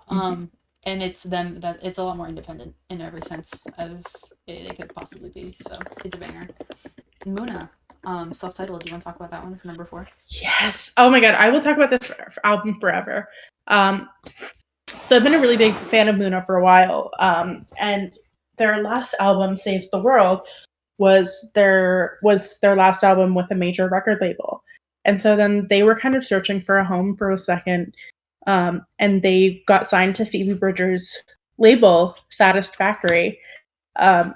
And it's them that it's a lot more independent in every sense of it could possibly be. So it's a banger. Muna, self-titled. Do you want to talk about that one for number 4? Yes. Oh my god, I will talk about this album forever. So I've been a really big fan of Muna for a while, and their last album, Saves the World, was their last album with a major record label. And so then they were kind of searching for a home for a second, and they got signed to Phoebe Bridgers' label, Satisfactory,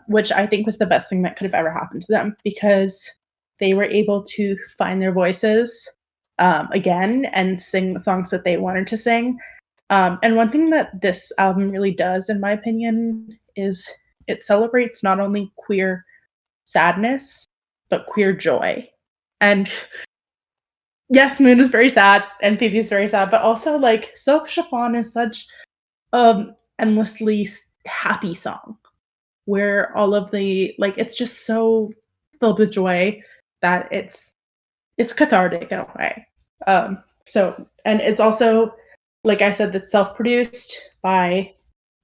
which I think was the best thing that could have ever happened to them, because they were able to find their voices again and sing the songs that they wanted to sing. And one thing that this album really does, in my opinion, is it celebrates not only queer sadness, but queer joy. And yes, Moon is very sad, and Phoebe is very sad, but also, like, Silk Chiffon is such endlessly happy song, where all of the, like, it's just so filled with joy that it's cathartic in a way. So, and it's also, like I said, that's self-produced by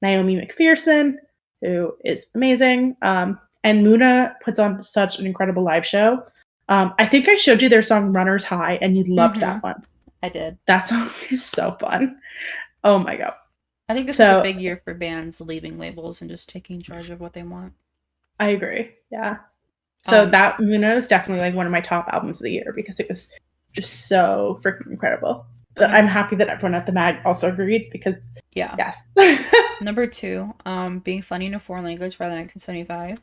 Naomi McPherson, who is amazing. And Muna puts on such an incredible live show. I think I showed you their song Runner's High, and you loved that one. I did. That song is so fun. Oh my god. I think this is a big year for bands leaving labels and just taking charge of what they want. I agree. Yeah. So that Muna is definitely like one of my top albums of the year, because it was just so freaking incredible. But I'm happy that everyone at the mag also agreed, because yes. Number 2, Being Funny in a Foreign Language by the 1975.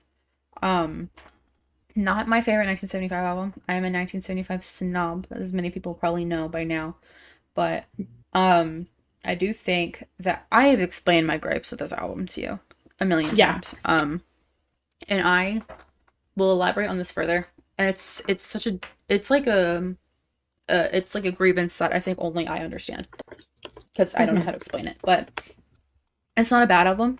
Not my favorite 1975 album. I am a 1975 snob, as many people probably know by now. But I do think that I have explained my gripes with this album to you a million times. And I will elaborate on this further. And it's like a grievance that I think only I understand, because I don't know how to explain it. But it's not a bad album.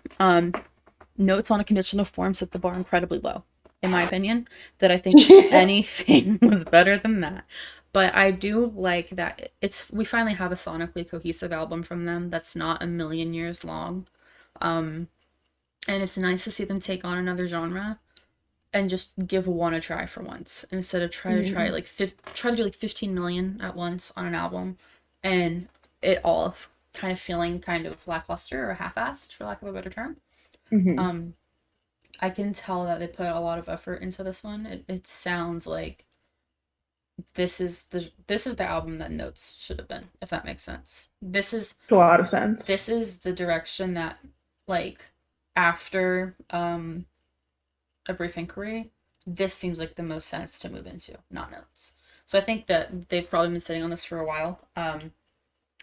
Notes on a Conditional Form set the bar incredibly low, in my opinion, that I think anything was better than that. But I do like that we finally have a sonically cohesive album from them that's not a million years long. And it's nice to see them take on another genre and just give one a try for once, instead of try to do like 15 million at once on an album, and it all kind of feeling kind of lackluster or half-assed, for lack of a better term. I can tell that they put a lot of effort into this one. It sounds like this is the album that Notes should have been, if that makes sense. It's a lot of sense. This is the direction that, like, after A Brief Inquiry, this seems like the most sense to move into, not Notes. So I think that they've probably been sitting on this for a while. Again,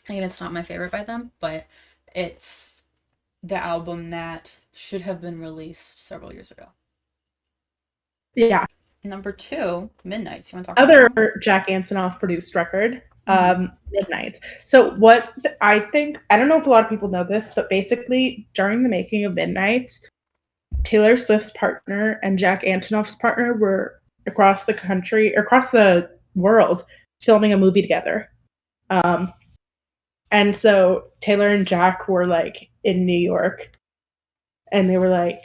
it's not my favorite by them, but it's the album that should have been released several years ago. Yeah. Number 2, Midnights. You want to talk Other about that? Jack Antonoff produced record, Midnights. So what I think, I don't know if a lot of people know this, but basically during the making of Midnights, Taylor Swift's partner and Jack Antonoff's partner were across the country, across the world, filming a movie together. And so Taylor and Jack were like in New York, and they were like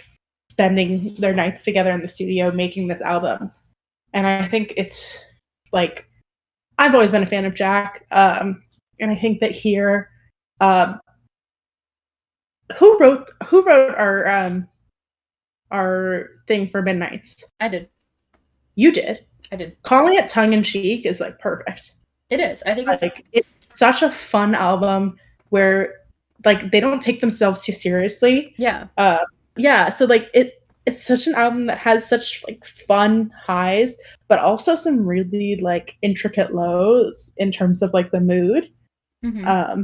spending their nights together in the studio making this album. And I think it's like, I've always been a fan of Jack, and I think that here, who wrote our thing for Midnights? I did. You did. I did. Calling it tongue in cheek is like perfect. It is. I think it's such a fun album where like they don't take themselves too seriously. Yeah. Yeah. So like it's such an album that has such like fun highs, but also some really like intricate lows in terms of like the mood. Mm-hmm.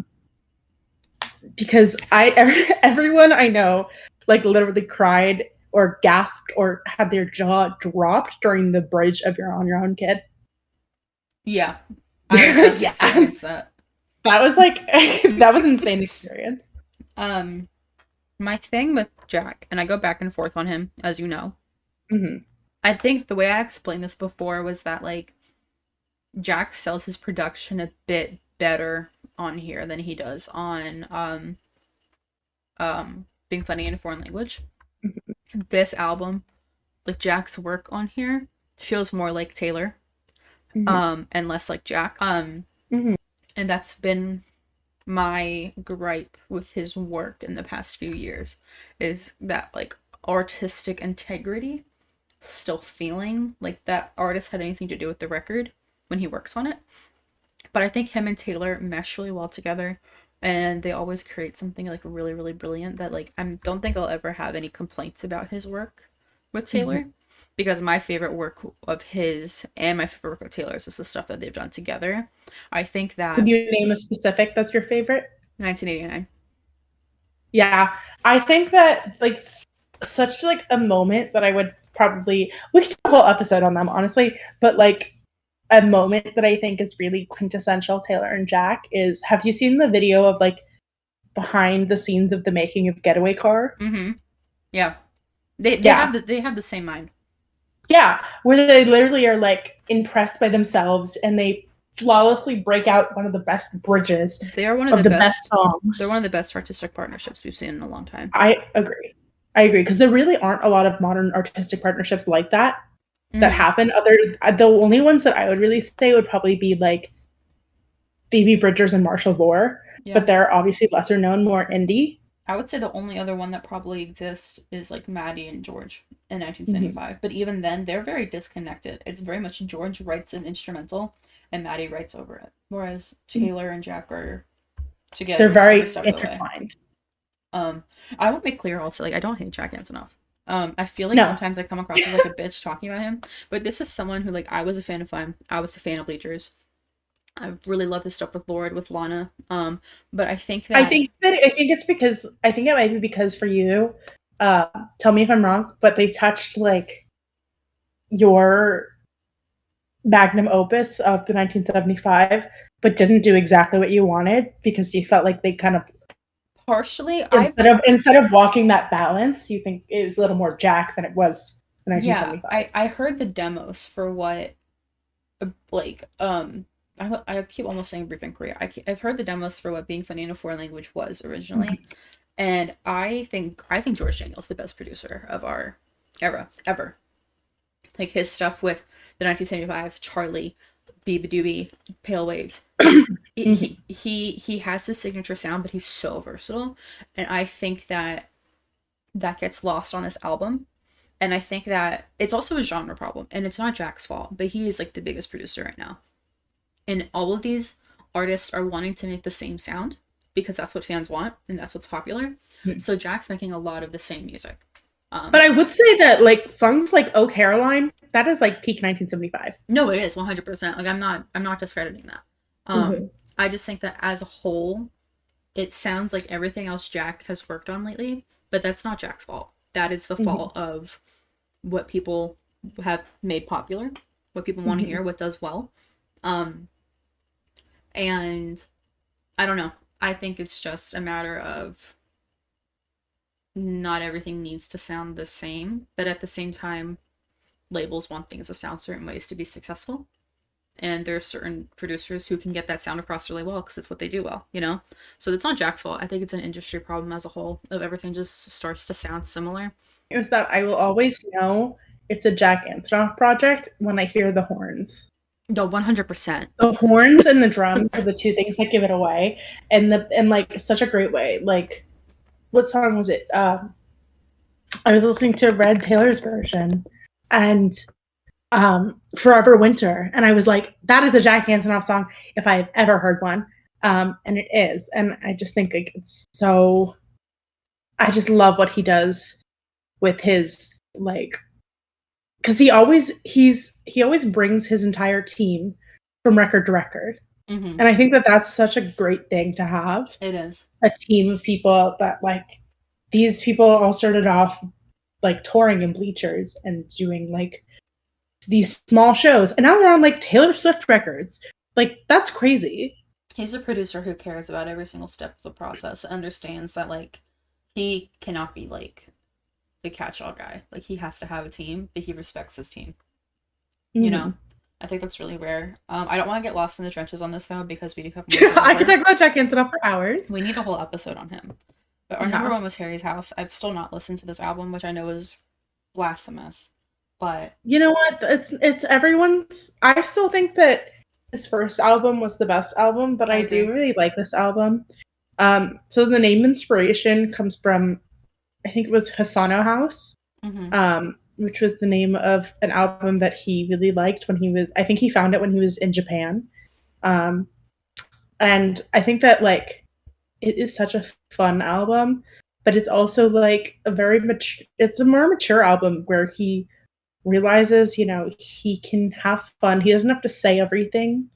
Because everyone I know like literally cried or gasped or had their jaw dropped during the bridge of You're on Your Own, Kid. Yeah. I just experienced that. That was like that was an insane experience. My thing with Jack, and I go back and forth on him, as you know. Mm-hmm. I think the way I explained this before was that like Jack sells his production a bit better on here than he does on Being Funny in a Foreign Language. Mm-hmm. This album, like Jack's work on here, feels more like Taylor, and less like Jack. Mm-hmm. And that's been my gripe with his work in the past few years, is that like artistic integrity, still feeling like that artist had anything to do with the record when he works on it. But I think him and Taylor mesh really well together, and they always create something like really, really brilliant that like I don't think I'll ever have any complaints about his work with Taylor. Mm-hmm. Because my favorite work of his and my favorite work of Taylor's is the stuff that they've done together. I think that... Could you name a specific that's your favorite? 1989. Yeah, I think that like such like a moment that I would probably... We could do a whole episode on them, honestly. But like a moment that I think is really quintessential Taylor and Jack is, have you seen the video of like behind the scenes of the making of Getaway Car? Mm-hmm. Yeah. They have the same mind. Yeah, where they literally are like impressed by themselves and they flawlessly break out one of the best bridges. They are one of the best songs. They're one of the best artistic partnerships we've seen in a long time. I agree because there really aren't a lot of modern artistic partnerships like that happen. The only ones that I would really say would probably be like Phoebe Bridgers and Marshall Vore, but they're obviously lesser known, more indie. I would say the only other one that probably exists is like Maddie and George in 1975. Mm-hmm. But even then, they're very disconnected. It's very much George writes an instrumental and Maddie writes over it. Whereas Taylor and Jack are together. They're very intertwined. I will make clear also, like, I don't hate Jack Antonoff. I feel like sometimes I come across as like a bitch talking about him. But this is someone who, like, I was a fan of him. I was a fan of Bleachers. I really love his stuff with Lorde, with Lana. But I think it's because I think it might be because for you, tell me if I'm wrong, but they touched like your magnum opus of the 1975, but didn't do exactly what you wanted because you felt like they kind of partially instead of walking that balance, you think it was a little more Jack than it was in 1975. Yeah, I heard the demos for what like I keep almost saying Brief Inquiry. I've heard the demos for what Being Funny in a Foreign Language was originally, mm-hmm. and I think George Daniel's the best producer of our era ever. Like his stuff with the 1975 Charlie, Beeba Doobie, Pale Waves. He has his signature sound, but he's so versatile, and I think that gets lost on this album. And I think that it's also a genre problem, and it's not Jack's fault, but he is like the biggest producer right now. And all of these artists are wanting to make the same sound because that's what fans want and that's what's popular. So Jack's making a lot of the same music. But I would say that like songs like "Oh Caroline," that is like peak 1975. No, it is 100%. Like I'm not discrediting that. I just think that as a whole, it sounds like everything else Jack has worked on lately, but that's not Jack's fault. That is the fault of what people have made popular, what people want to hear, what does well. And I don't know. I think it's just a matter of not everything needs to sound the same, but at the same time, labels want things to sound certain ways to be successful. And there are certain producers who can get that sound across really well because it's what they do well, you know? So it's not Jack's fault. I think it's an industry problem as a whole of everything just starts to sound similar. Is that I will always know it's a Jack Antonoff project when I hear the horns. No, 100%. The horns and the drums are the two things that give it away, and like such a great way. Like, what song was it? I was listening to Red Taylor's version, and Forever Winter, and I was like, that is a Jack Antonoff song if I have ever heard one, and it is, and I just think like it's so. I just love what he does with his like. Because he always brings his entire team from record to record, and I think that that's such a great thing to have. It is a team of people that like these people all started off like touring in bleachers and doing like these small shows, and now they're on like Taylor Swift records. Like that's crazy. He's a producer who cares about every single step of the process, understands that like he cannot be like the catch-all guy. Like he has to have a team, but he respects his team. You know, I think that's really rare. I don't want to get lost in the trenches on this though because we do have more. I could talk about Jack Antonoff for hours. We need a whole episode on him. But our number one was Harry's House. I've still not listened to this album, which I know is blasphemous. But you know what? It's everyone's. I still think that his first album was the best album, but I do really like this album. So the name Inspiration comes from, I think it was Hisano House, which was the name of an album that he really liked when he was, I think he found it when he was in Japan. And I think that like, it is such a fun album, but it's also like it's a more mature album where he realizes, you know, he can have fun. He doesn't have to say everything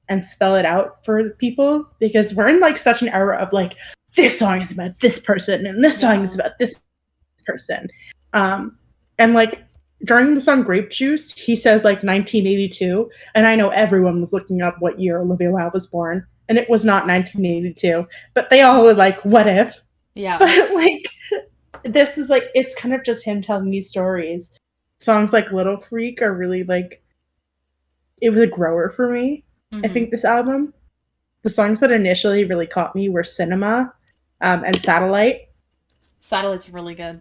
and spell it out for people, because we're in like such an era of like, this song is about this person and this song is about this person. And like during the song Grape Juice, he says like 1982, and I know everyone was looking up what year Olivia Wilde was born, and it was not 1982, but they all were like, what if? Yeah. But like, this is like, it's kind of just him telling these stories. Songs like Little Freak are really like, it was a grower for me. I think this album, the songs that initially really caught me were Cinema and Satellite. Satellite's really good.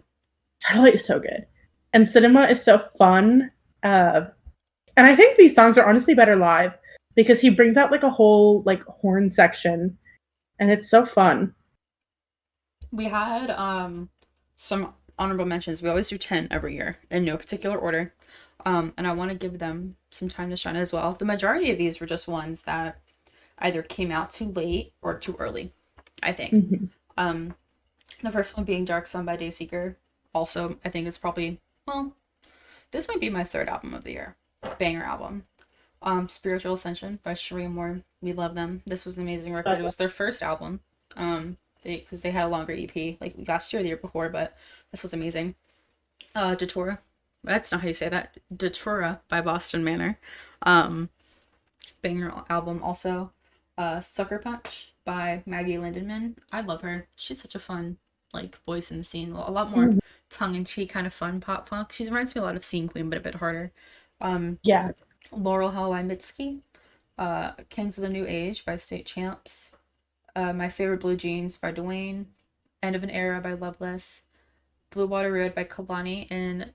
Satellite is so good. And Cinema is so fun. And I think these songs are honestly better live because he brings out like a whole like horn section, and it's so fun. We had some honorable mentions. We always do 10 every year in no particular order. And I want to give them some time to shine as well. The majority of these were just ones that either came out too late or too early, I think. The first one being Dark Sun by Dayseeker. Also, I think it's probably, well, this might be my third album of the year. Banger album. Spiritual Ascension by Sharia Moore. We love them. This was an amazing record. It was their first album. Because they had a longer EP like last year or the year before, but this was amazing. Datura. That's not how you say that. Datura by Boston Manor. Banger album also. Sucker Punch by Maggie Lindenman. I love her. She's such a fun like voice in the scene. A lot more tongue-in-cheek kind of fun pop punk. She reminds me a lot of Scene Queen, but a bit harder. Laurel Hall by Mitski. Kings of the New Age by State Champs. My Favorite Blue Jeans by Dwayne. End of an Era by Loveless. Blue Water Road by Kalani, and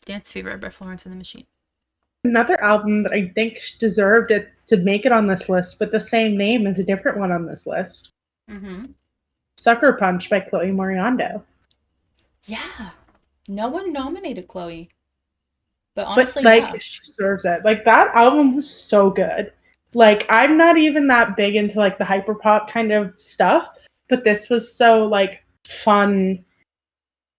Dance Fever by Florence and the Machine. Another album that I think deserved it to make it on this list, but the same name is a different one on this list. Sucker Punch by Chloe Moriando. Yeah. No one nominated Chloe, but But honestly, like yeah. she deserves it. Like that album was so good. Like I'm not even that big into like the hyperpop kind of stuff, but this was so like fun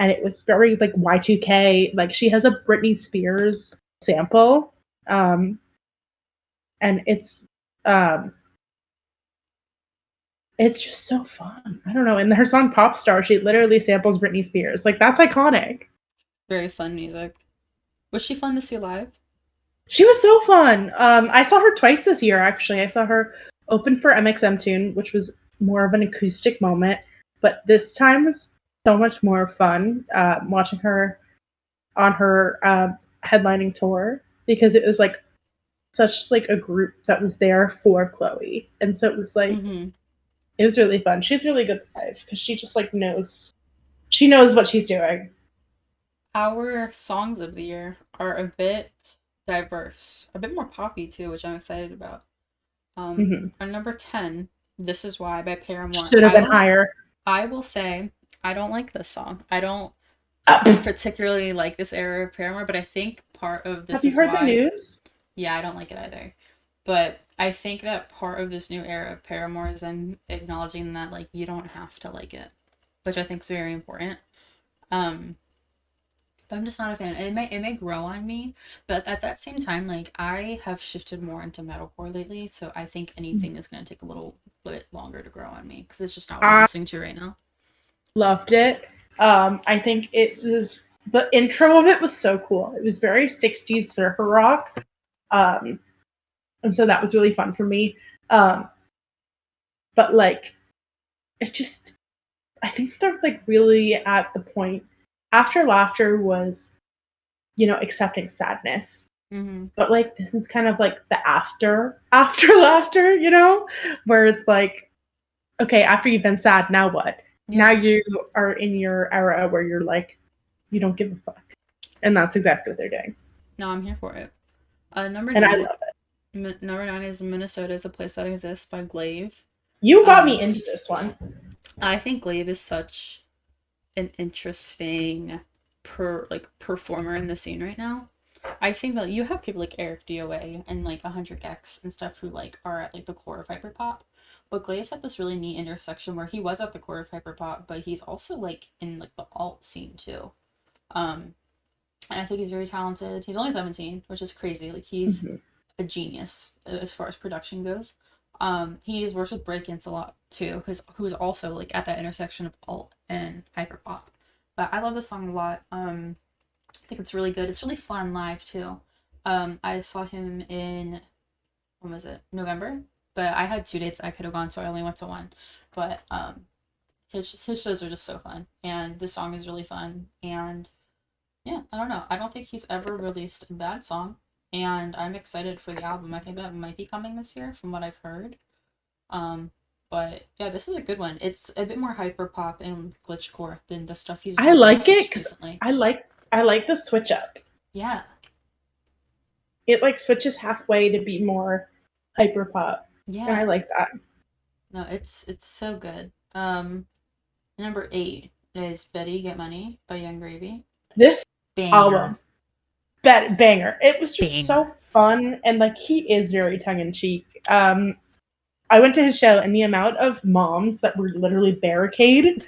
and it was very like Y2K. Like she has a Britney Spears sample. Um and um it's just so fun. I don't know. In her song Pop Star, she literally samples Britney Spears. Like that's iconic. Very fun music. Was she fun to see live? She was so fun. I saw her twice this year actually. I saw her open for MXM Tune, which was more of an acoustic moment, but this time was so much more fun watching her on her headlining tour because it was like such like a group that was there for Chloe, and so it was like Mm-hmm. it was really fun. She's really good live because she just like knows what she's doing. Our songs of the year are a bit diverse, a bit more poppy too, which I'm excited about. Mm-hmm. Our number 10, This Is Why by Paramore. Should have been higher. I will say I don't like this song. I don't Have particularly like this era of Paramore, but I think part of This you Is heard the Why, news? yeah, I don't like it either. But I think that part of this new era of Paramore is them acknowledging that like you don't have to like it, which I think is very important. Um, but I'm just not a fan. It may grow on me, but at that same time, like I have shifted more into metalcore lately, so I think anything is gonna take a little bit longer to grow on me because it's just not what I'm I listening to right now. loved it. I think it was the intro of it was so cool. It was very 60s surfer rock. Um, and so that was really fun for me. Um, but like it just I think they're like really at the point after laughter was, accepting sadness. Mm-hmm. But like this is kind of like the after laughter, where it's like, okay, after you've been sad, now what? Now Yeah. you are in your era where you're like, you don't give a fuck. And that's exactly what they're doing. No, I'm here for it. Number And I nine. love it. Number nine is Minnesota is a Place That Exists by Glaive. You got me Um, into this one. I think Glaive is such an interesting performer in the scene right now. I think that you have people like Eric DOA and like 100 Gex and stuff who like are at like the core of hyperpop. But Glaive's at this really neat intersection where he was at the core of hyperpop, but he's also like in like the alt scene too. Um, and I think he's very talented. He's only 17, which is crazy. Like he's Mm-hmm. a genius as far as production goes. He's worked with Breakdance a lot too, who's also like at that intersection of alt and hyperpop. But I love this song a lot. I think it's really good. It's really fun live too. I saw him in when was it? November. But I had 2 dates I could have gone, so I only went to one. But his shows are just so fun, and this song is really fun. And yeah, I don't know. I don't think he's ever released a bad song, and I'm excited for the album. I think that might be coming this year, from what I've heard. Um, but yeah, this is a good one. It's a bit more hyper pop and glitchcore than the stuff he's I like it released because recently. I like the switch up. Yeah, It like switches halfway to be more hyper pop. And I yeah. like that. No, it's so good. Number 8 is Betty Get Money by Young Gravy. This Banger, album, banger. It was just banger. so fun and like he is very tongue in cheek. I went to his show and the amount of moms that were literally barricade,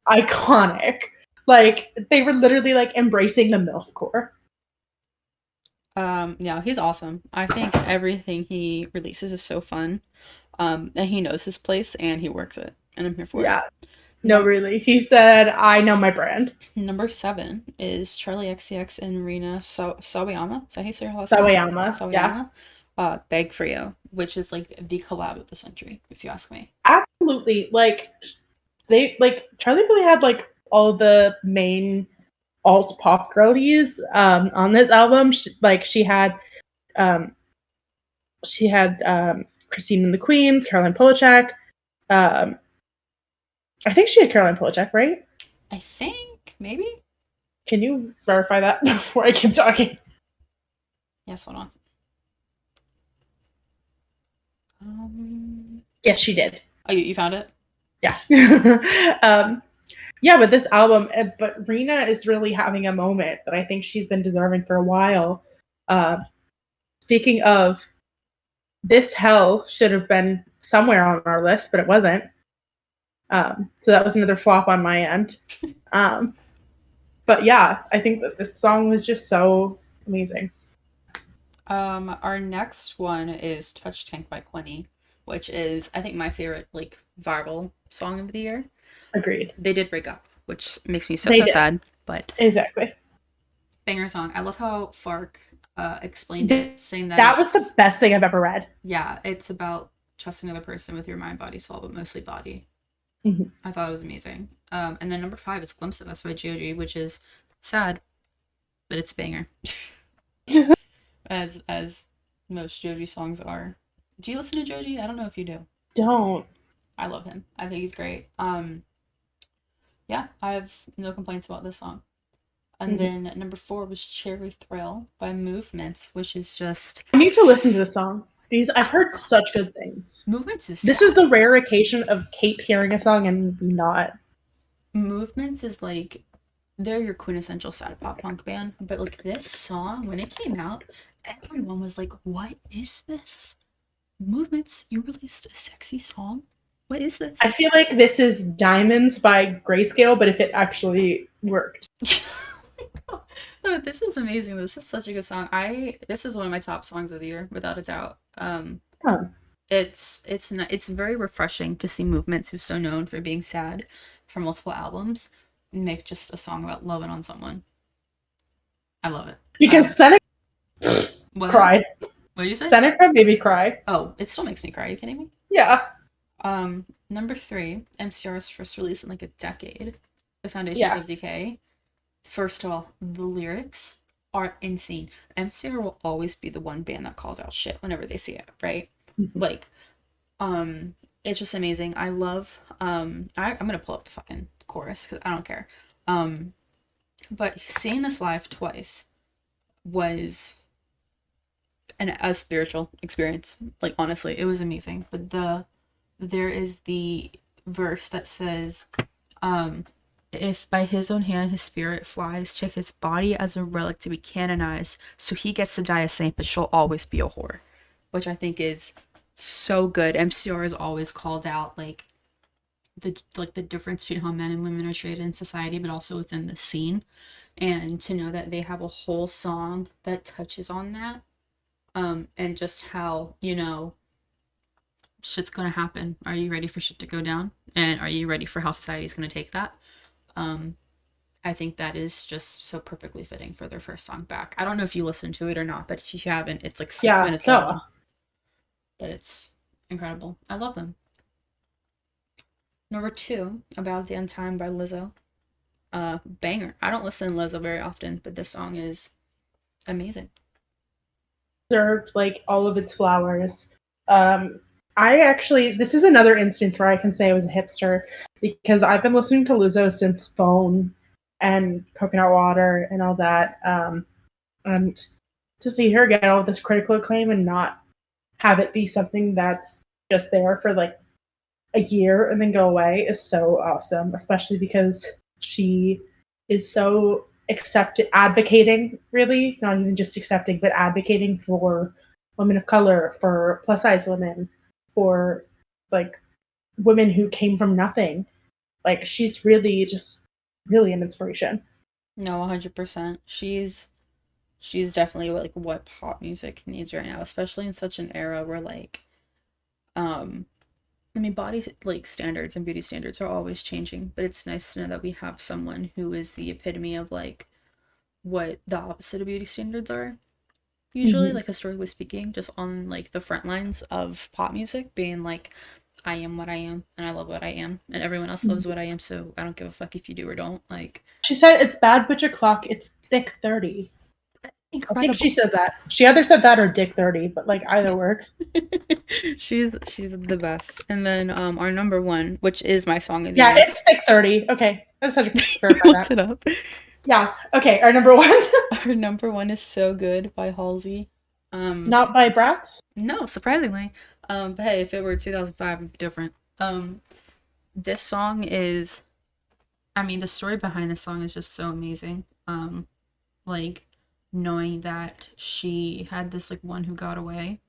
iconic. Like they were literally like embracing the MILF core. Yeah, he's awesome. I think everything he releases is so fun. And he knows his place and he works it, and I'm here for it. Yeah. No, Num- really. He said, I know my brand. Number 7 is Charlie XCX and Rina Sawayama. Is that how you say her last name? Sawayama. Yeah. Sawayama. Beg for You, which is like the collab of the century, if you ask me. Absolutely. Like they like Charlie really had like all the main alt pop girlies on this album. Um she had Christine and the Queens, Caroline Polachek. Um I think she had Caroline Polachek, right? I think maybe. Can you verify that before I keep talking? Yes, hold on. Um. Yes, she did. Oh, you found it? Yeah. um Yeah, but this album, but Rena is really having a moment that I think she's been deserving for a while. Uh, Speaking of, This Hell should have been somewhere on our list, but it wasn't. So that was another flop on my end. Um, but yeah, I think that this song was just so amazing. Our next one is Touch Tank by Quinny, which is, I think, my favorite, like, viral song of the year. Agreed. They did break up, which makes me so, They so did. sad, but Exactly. banger song. I love how Fark explained it, saying that That was the best thing I've ever read. yeah, it's about trusting another person with your mind, body, soul, but mostly body. Mm-hmm. I thought it was amazing. And then number 5 is Glimpse of Us by Joji, which is sad, but it's a banger. as most Joji songs are. Do you listen to Joji? I don't know if you do. Don't. I love him. I think he's great. Yeah, I have no complaints about this song. And then number 4 was Cherry Thrill by Movements, which is just... I need to listen to the song. I've heard such good things. Movements is This sad. is the rare occasion of Kate hearing a song and not. Movements is like, they're your quintessential sad pop punk band, but like this song, when it came out, everyone was like, what is this? Movements, you released a sexy song? What is this? I feel like this is Diamonds by Grayscale, but if it actually worked. Oh, this is amazing. This is such a good song. This is one of my top songs of the year, without a doubt. It's very refreshing to see Movements, who's so known for being sad for multiple albums, make just a song about loving on someone. I love it. Because Seneca cried. What did you say? Seneca made me cry. Oh, it still makes me cry. Are you kidding me? Yeah. Number 3, MCR's first release in like a decade, The Foundations of Decay. First of all, the lyrics are insane. MCR will always be the one band that calls out shit whenever they see it, right? Like, it's just amazing. I love, I'm gonna pull up the fucking chorus because I don't care. But seeing this live twice was a spiritual experience. Like, honestly, it was amazing. But there is the verse that says, if by his own hand his spirit flies to his body as a relic to be canonized, so he gets to die a saint, but she'll always be a whore. Which I think is so good. MCR is always called out like the difference between how men and women are treated in society, but also within the scene. And to know that they have a whole song that touches on that, and just how, you know, shit's gonna happen. Are you ready for shit to go down? And are you ready for how society's gonna take that? I think that is just so perfectly fitting for their first song back. I don't know if you listened to it or not, but if you haven't, it's like 6 minutes long. But it's incredible. I love them. Number 2, About Damn Time by Lizzo. Banger. I don't listen to Lizzo very often, but this song is amazing. Deserved like all of its flowers. This is another instance where I can say I was a hipster because I've been listening to Lizzo since Phone and Coconut Water and all that. And to see her get all this critical acclaim and not have it be something that's just there for like a year and then go away is so awesome, especially because she is so advocating, really, not even just accepting, but advocating for women of color, for plus size women, for like women who came from nothing. Like she's really just really an inspiration. No, 100%. She's definitely like what pop music needs right now, especially in such an era where like I mean, body like standards and beauty standards are always changing, but it's nice to know that we have someone who is the epitome of like what the opposite of beauty standards are. Usually, like historically speaking, just on like the front lines of pop music, being like, I am what I am, and I love what I am, and everyone else loves what I am, so I don't give a fuck if you do or don't. Like she said, it's bad butcher clock. It's thick 30. Incredible. I think she said that. She either said that or dick 30, but like either works. She's the best. And then our number 1, which is my song of the year. year. It's thick 30. Okay, I just had to verify that. Looked it up. Yeah. Okay. Our number 1. Our number 1 is So Good by Halsey. Not by Bratz? No, surprisingly. But hey, if it were 2005, it'd be different. This song is I mean, the story behind the song is just so amazing. Like knowing that she had this like one who got away,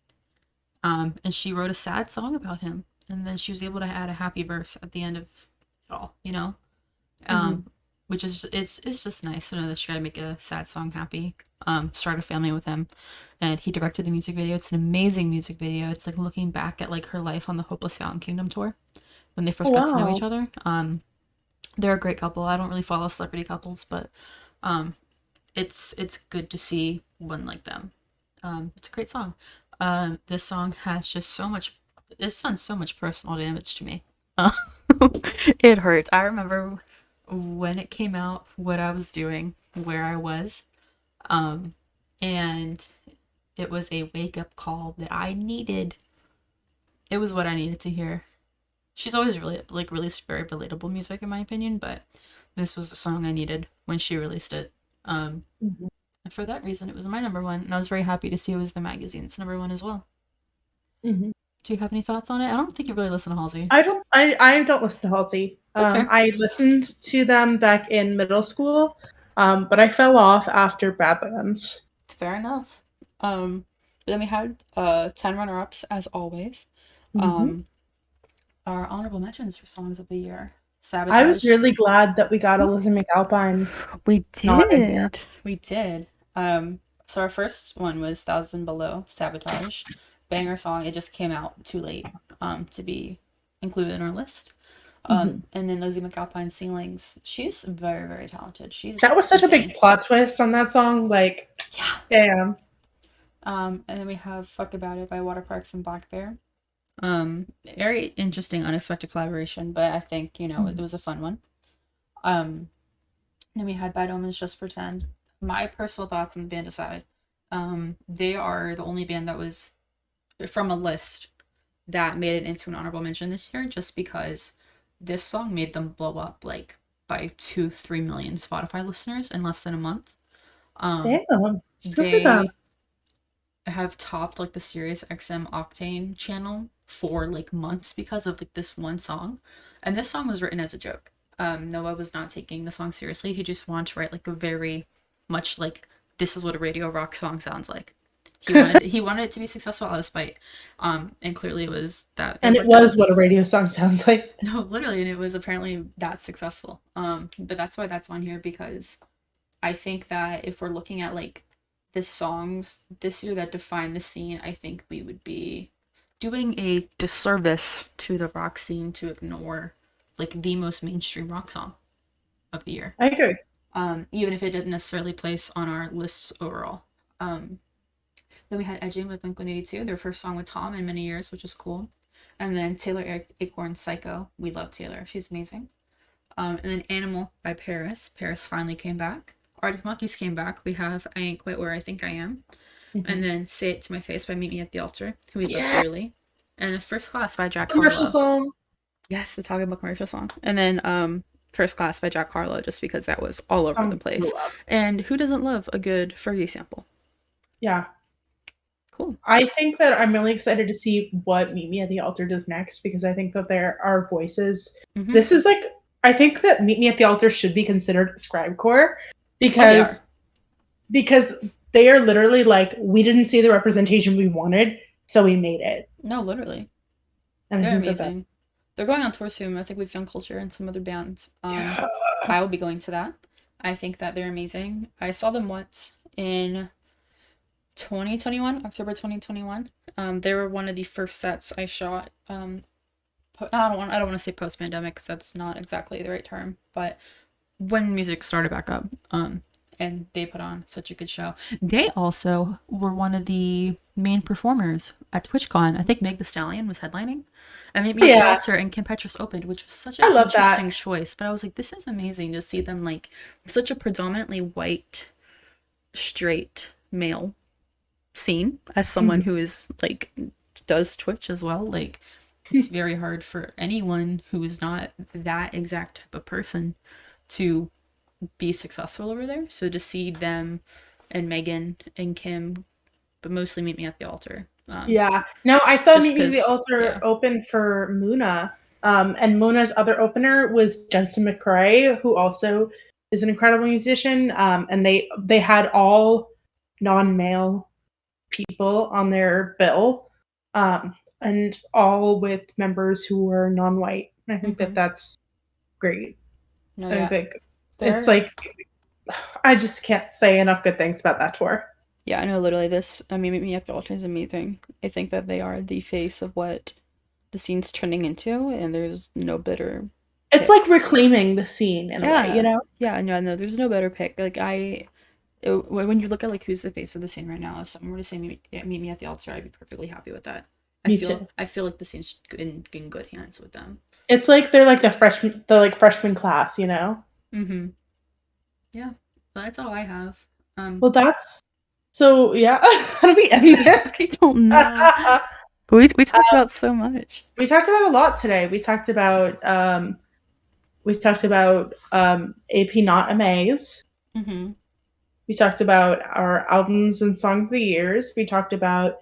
and she wrote a sad song about him, and then she was able to add a happy verse at the end of it all, you know? Hmm. Um, which is it's just nice to know that she got to make a sad song happy. Start a family with him, and he directed the music video. It's an amazing music video. It's like looking back at like her life on the Hopeless Fountain Kingdom tour when they Oh first got to know each wow. other. They're a great couple. I don't really follow celebrity couples, but um, it's good to see one like them. It's a great song. This song has just so much. It's done so much personal damage to me. Uh, it hurts. I remember when it came out, what I was doing, where I was, um, and it was a wake up call that I needed. It was what I needed to hear. She's always really like released very relatable music in my opinion, but this was the song I needed when she released it. Um, Hmm. and for that reason, it was my number one, and I was very happy to see it was the magazine's number one as well. Hmm. Do you have any thoughts on it? I don't think you really listen to Halsey. I don't listen to Halsey. That's fair. I listened to them back in middle school, but I fell off after Badlands. Fair enough. Then we had 10 runner-ups as always. Hmm. Um, our honorable mentions for songs of the year. I was Sabotage. really glad that we got Elizabeth McAlpine We not in here. did. We did. So our first one was Thousand Below, Sabotage. Banger song. It just came out too late to be included in our list. Hmm. And then Lizzie McAlpine Ceilings. She's very, very talented. She's That was such a big insane. plot twist on that song. Like, Yeah. damn. And then we have Fuck About It by Water Parks and Black Bear. Very interesting, unexpected collaboration, but I think, you know, it Mhm. was a fun one. Um, then we had Bad Omens, Just Pretend. My personal thoughts on the band aside, they are the only band that was from a list that made it into an honorable mention this year just because this song made them blow up like by 2-3 million Spotify listeners in less than a month. Um, Damn. Good for them. they have topped like the Sirius XM Octane channel for like months because of like this one song. And this song was written as a joke. Noah was not taking the song seriously. He just wanted to write like a very much like this is what a radio rock song sounds like. He wanted it to be successful out of spite. And clearly it was that it And it worked out. was what a radio song sounds like. No, literally, and it was apparently that successful. But that's why that's on here because I think that if we're looking at like the songs this year that define the scene, I think we would be doing a disservice to the rock scene to ignore like the most mainstream rock song of the year. I agree. Even if it didn't necessarily place on our lists overall. Um, then we had Edging with Blink-182, their first song with Tom in many years, which is cool. And then Taylor Acorn's Psycho. We love Taylor. She's amazing. And then Animal by Paris. Paris finally came back. Arctic Monkeys came back. We have I Ain't Quite Where I Think I Am. And Hmm. then Say It to My Face by Meet Me at the Altar, who we love Yeah. dearly. And the First Class by Jack Commercial Harlow. song. Yes, the Talking About commercial song. And then First Class by Jack Harlow, just because that was all over the Song we place. love. And who doesn't love a good Fergie sample? Yeah. Cool. I think that I'm really excited to see what Meet Me at the Altar does next because I think that there are voices. Mm-hmm. This is like I think that Meet Me at the Altar should be considered Scribecore Oh, they are. because they are literally like we didn't see the representation we wanted, so we made it. No, literally. And I They're think that amazing. that's They're going on tour soon. I think we found Culture and some other bands. yeah. I will be going to that. I think that they're amazing. I saw them once in 2021, October 2021. They were one of the first sets I shot. I don't want to say post pandemic because that's not exactly the right term, but when music started back up. And they put on such a good show. They also were one of the main performers at TwitchCon. I think Meg The Stallion was headlining, and maybe at the Yeah, altar, and Kim Petras opened, which was such I an love that. interesting choice. But I was like, this is amazing to see them like such a predominantly white, straight male scene as someone Mhm. who is like does Twitch as well. Like it's very hard for anyone who is not that exact type of person to be successful over there. So to see them and Megan and Kim, but mostly Meet Me at the Altar. Yeah. No, I saw Just Meet Me to the because, Altar yeah. open for Muna. And Mona's other opener was Jensen McCrae, who also is an incredible musician. And they had all non-male people on their bill, and all with members who were non-white. I think that that's great. No, I yeah. think it's like I just can't say enough good things about that tour. Yeah, I know literally this. I mean, Meet Me After Ultra is amazing. I think that they are the face of what the scene's turning into, and there's no better It's pick. like reclaiming the scene in a way, you know? Yeah, no, there's no better pick. Like when you look at like who's the face of the scene right now, if someone were to say meet me at the altar, I'd be perfectly happy with that. Me too. I feel like the scene's in good hands with them. It's like they're like the freshman class, you know? Mm-hmm. Yeah, but that's all I have. Well, that's so yeah. How do we end this? I don't know. We talked about so much. We talked about a lot today. We talked about AP Not Amaze. Mm-hmm. We talked about our albums and songs of the years. We talked about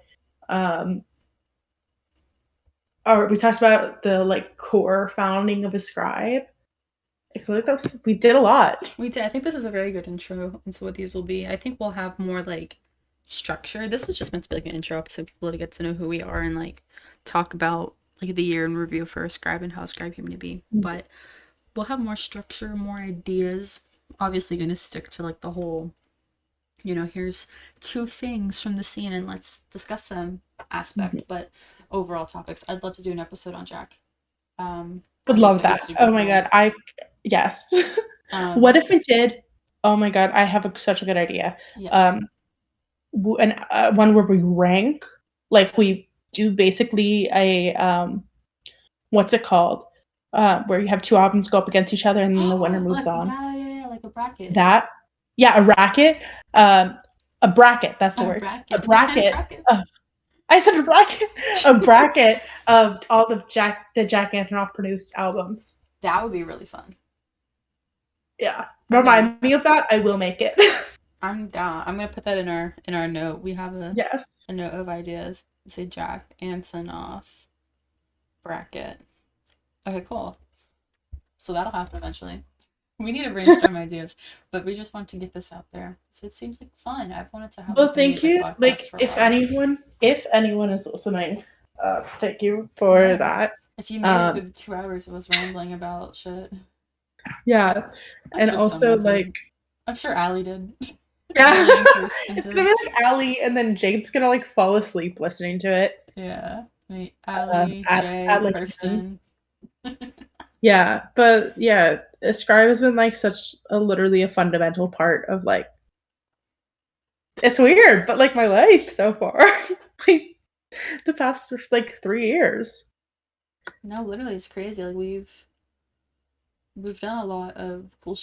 we talked about the like core founding of Ascribe. I feel like we did a lot. We did. I think this is a very good intro into what these will be. I think we'll have more like structure. This is just meant to be like an intro episode, people to get to know who we are and like talk about like the year in review for Ascribe and how Ascribe came to be. But we'll have more structure, more ideas. Obviously gonna stick to like the whole, here's two things from the scene and let's discuss them aspect. But overall topics, I'd love to do an episode on Jack. Would love that. Oh my god, yes. What if we did? Oh my god, I have such a good idea. Yes. One where we rank, like we do basically a what's it called? Where you have two albums go up against each other and then the winner moves on. Yeah, like a bracket. A racket. A bracket. That's the word. A bracket. I said a bracket. A bracket of all the Jack Antonoff produced albums. That would be really fun. Yeah. Remind me of that. I will make it. I'm down. I'm gonna put that in our note. We have a note of ideas. Say Jack Antonoff bracket. Okay, cool. So that'll happen eventually. We need to brainstorm ideas, but we just want to get this out there. So it seems like fun. I've wanted to have. Well, thank you. Like, if anyone is listening, thank you for that. If you made it through the 2 hours of us rambling about shit. Yeah, and also like, I'm sure Allie did. Yeah, it's gonna be like Allie, and then Jake's gonna like fall asleep listening to it. Yeah, Allie, Jay, Kirsten. Yeah, but yeah, Ascribe has been like such literally a fundamental part of like, it's weird, but like my life so far, like the past like 3 years. No, literally, it's crazy. Like we've done a lot of cool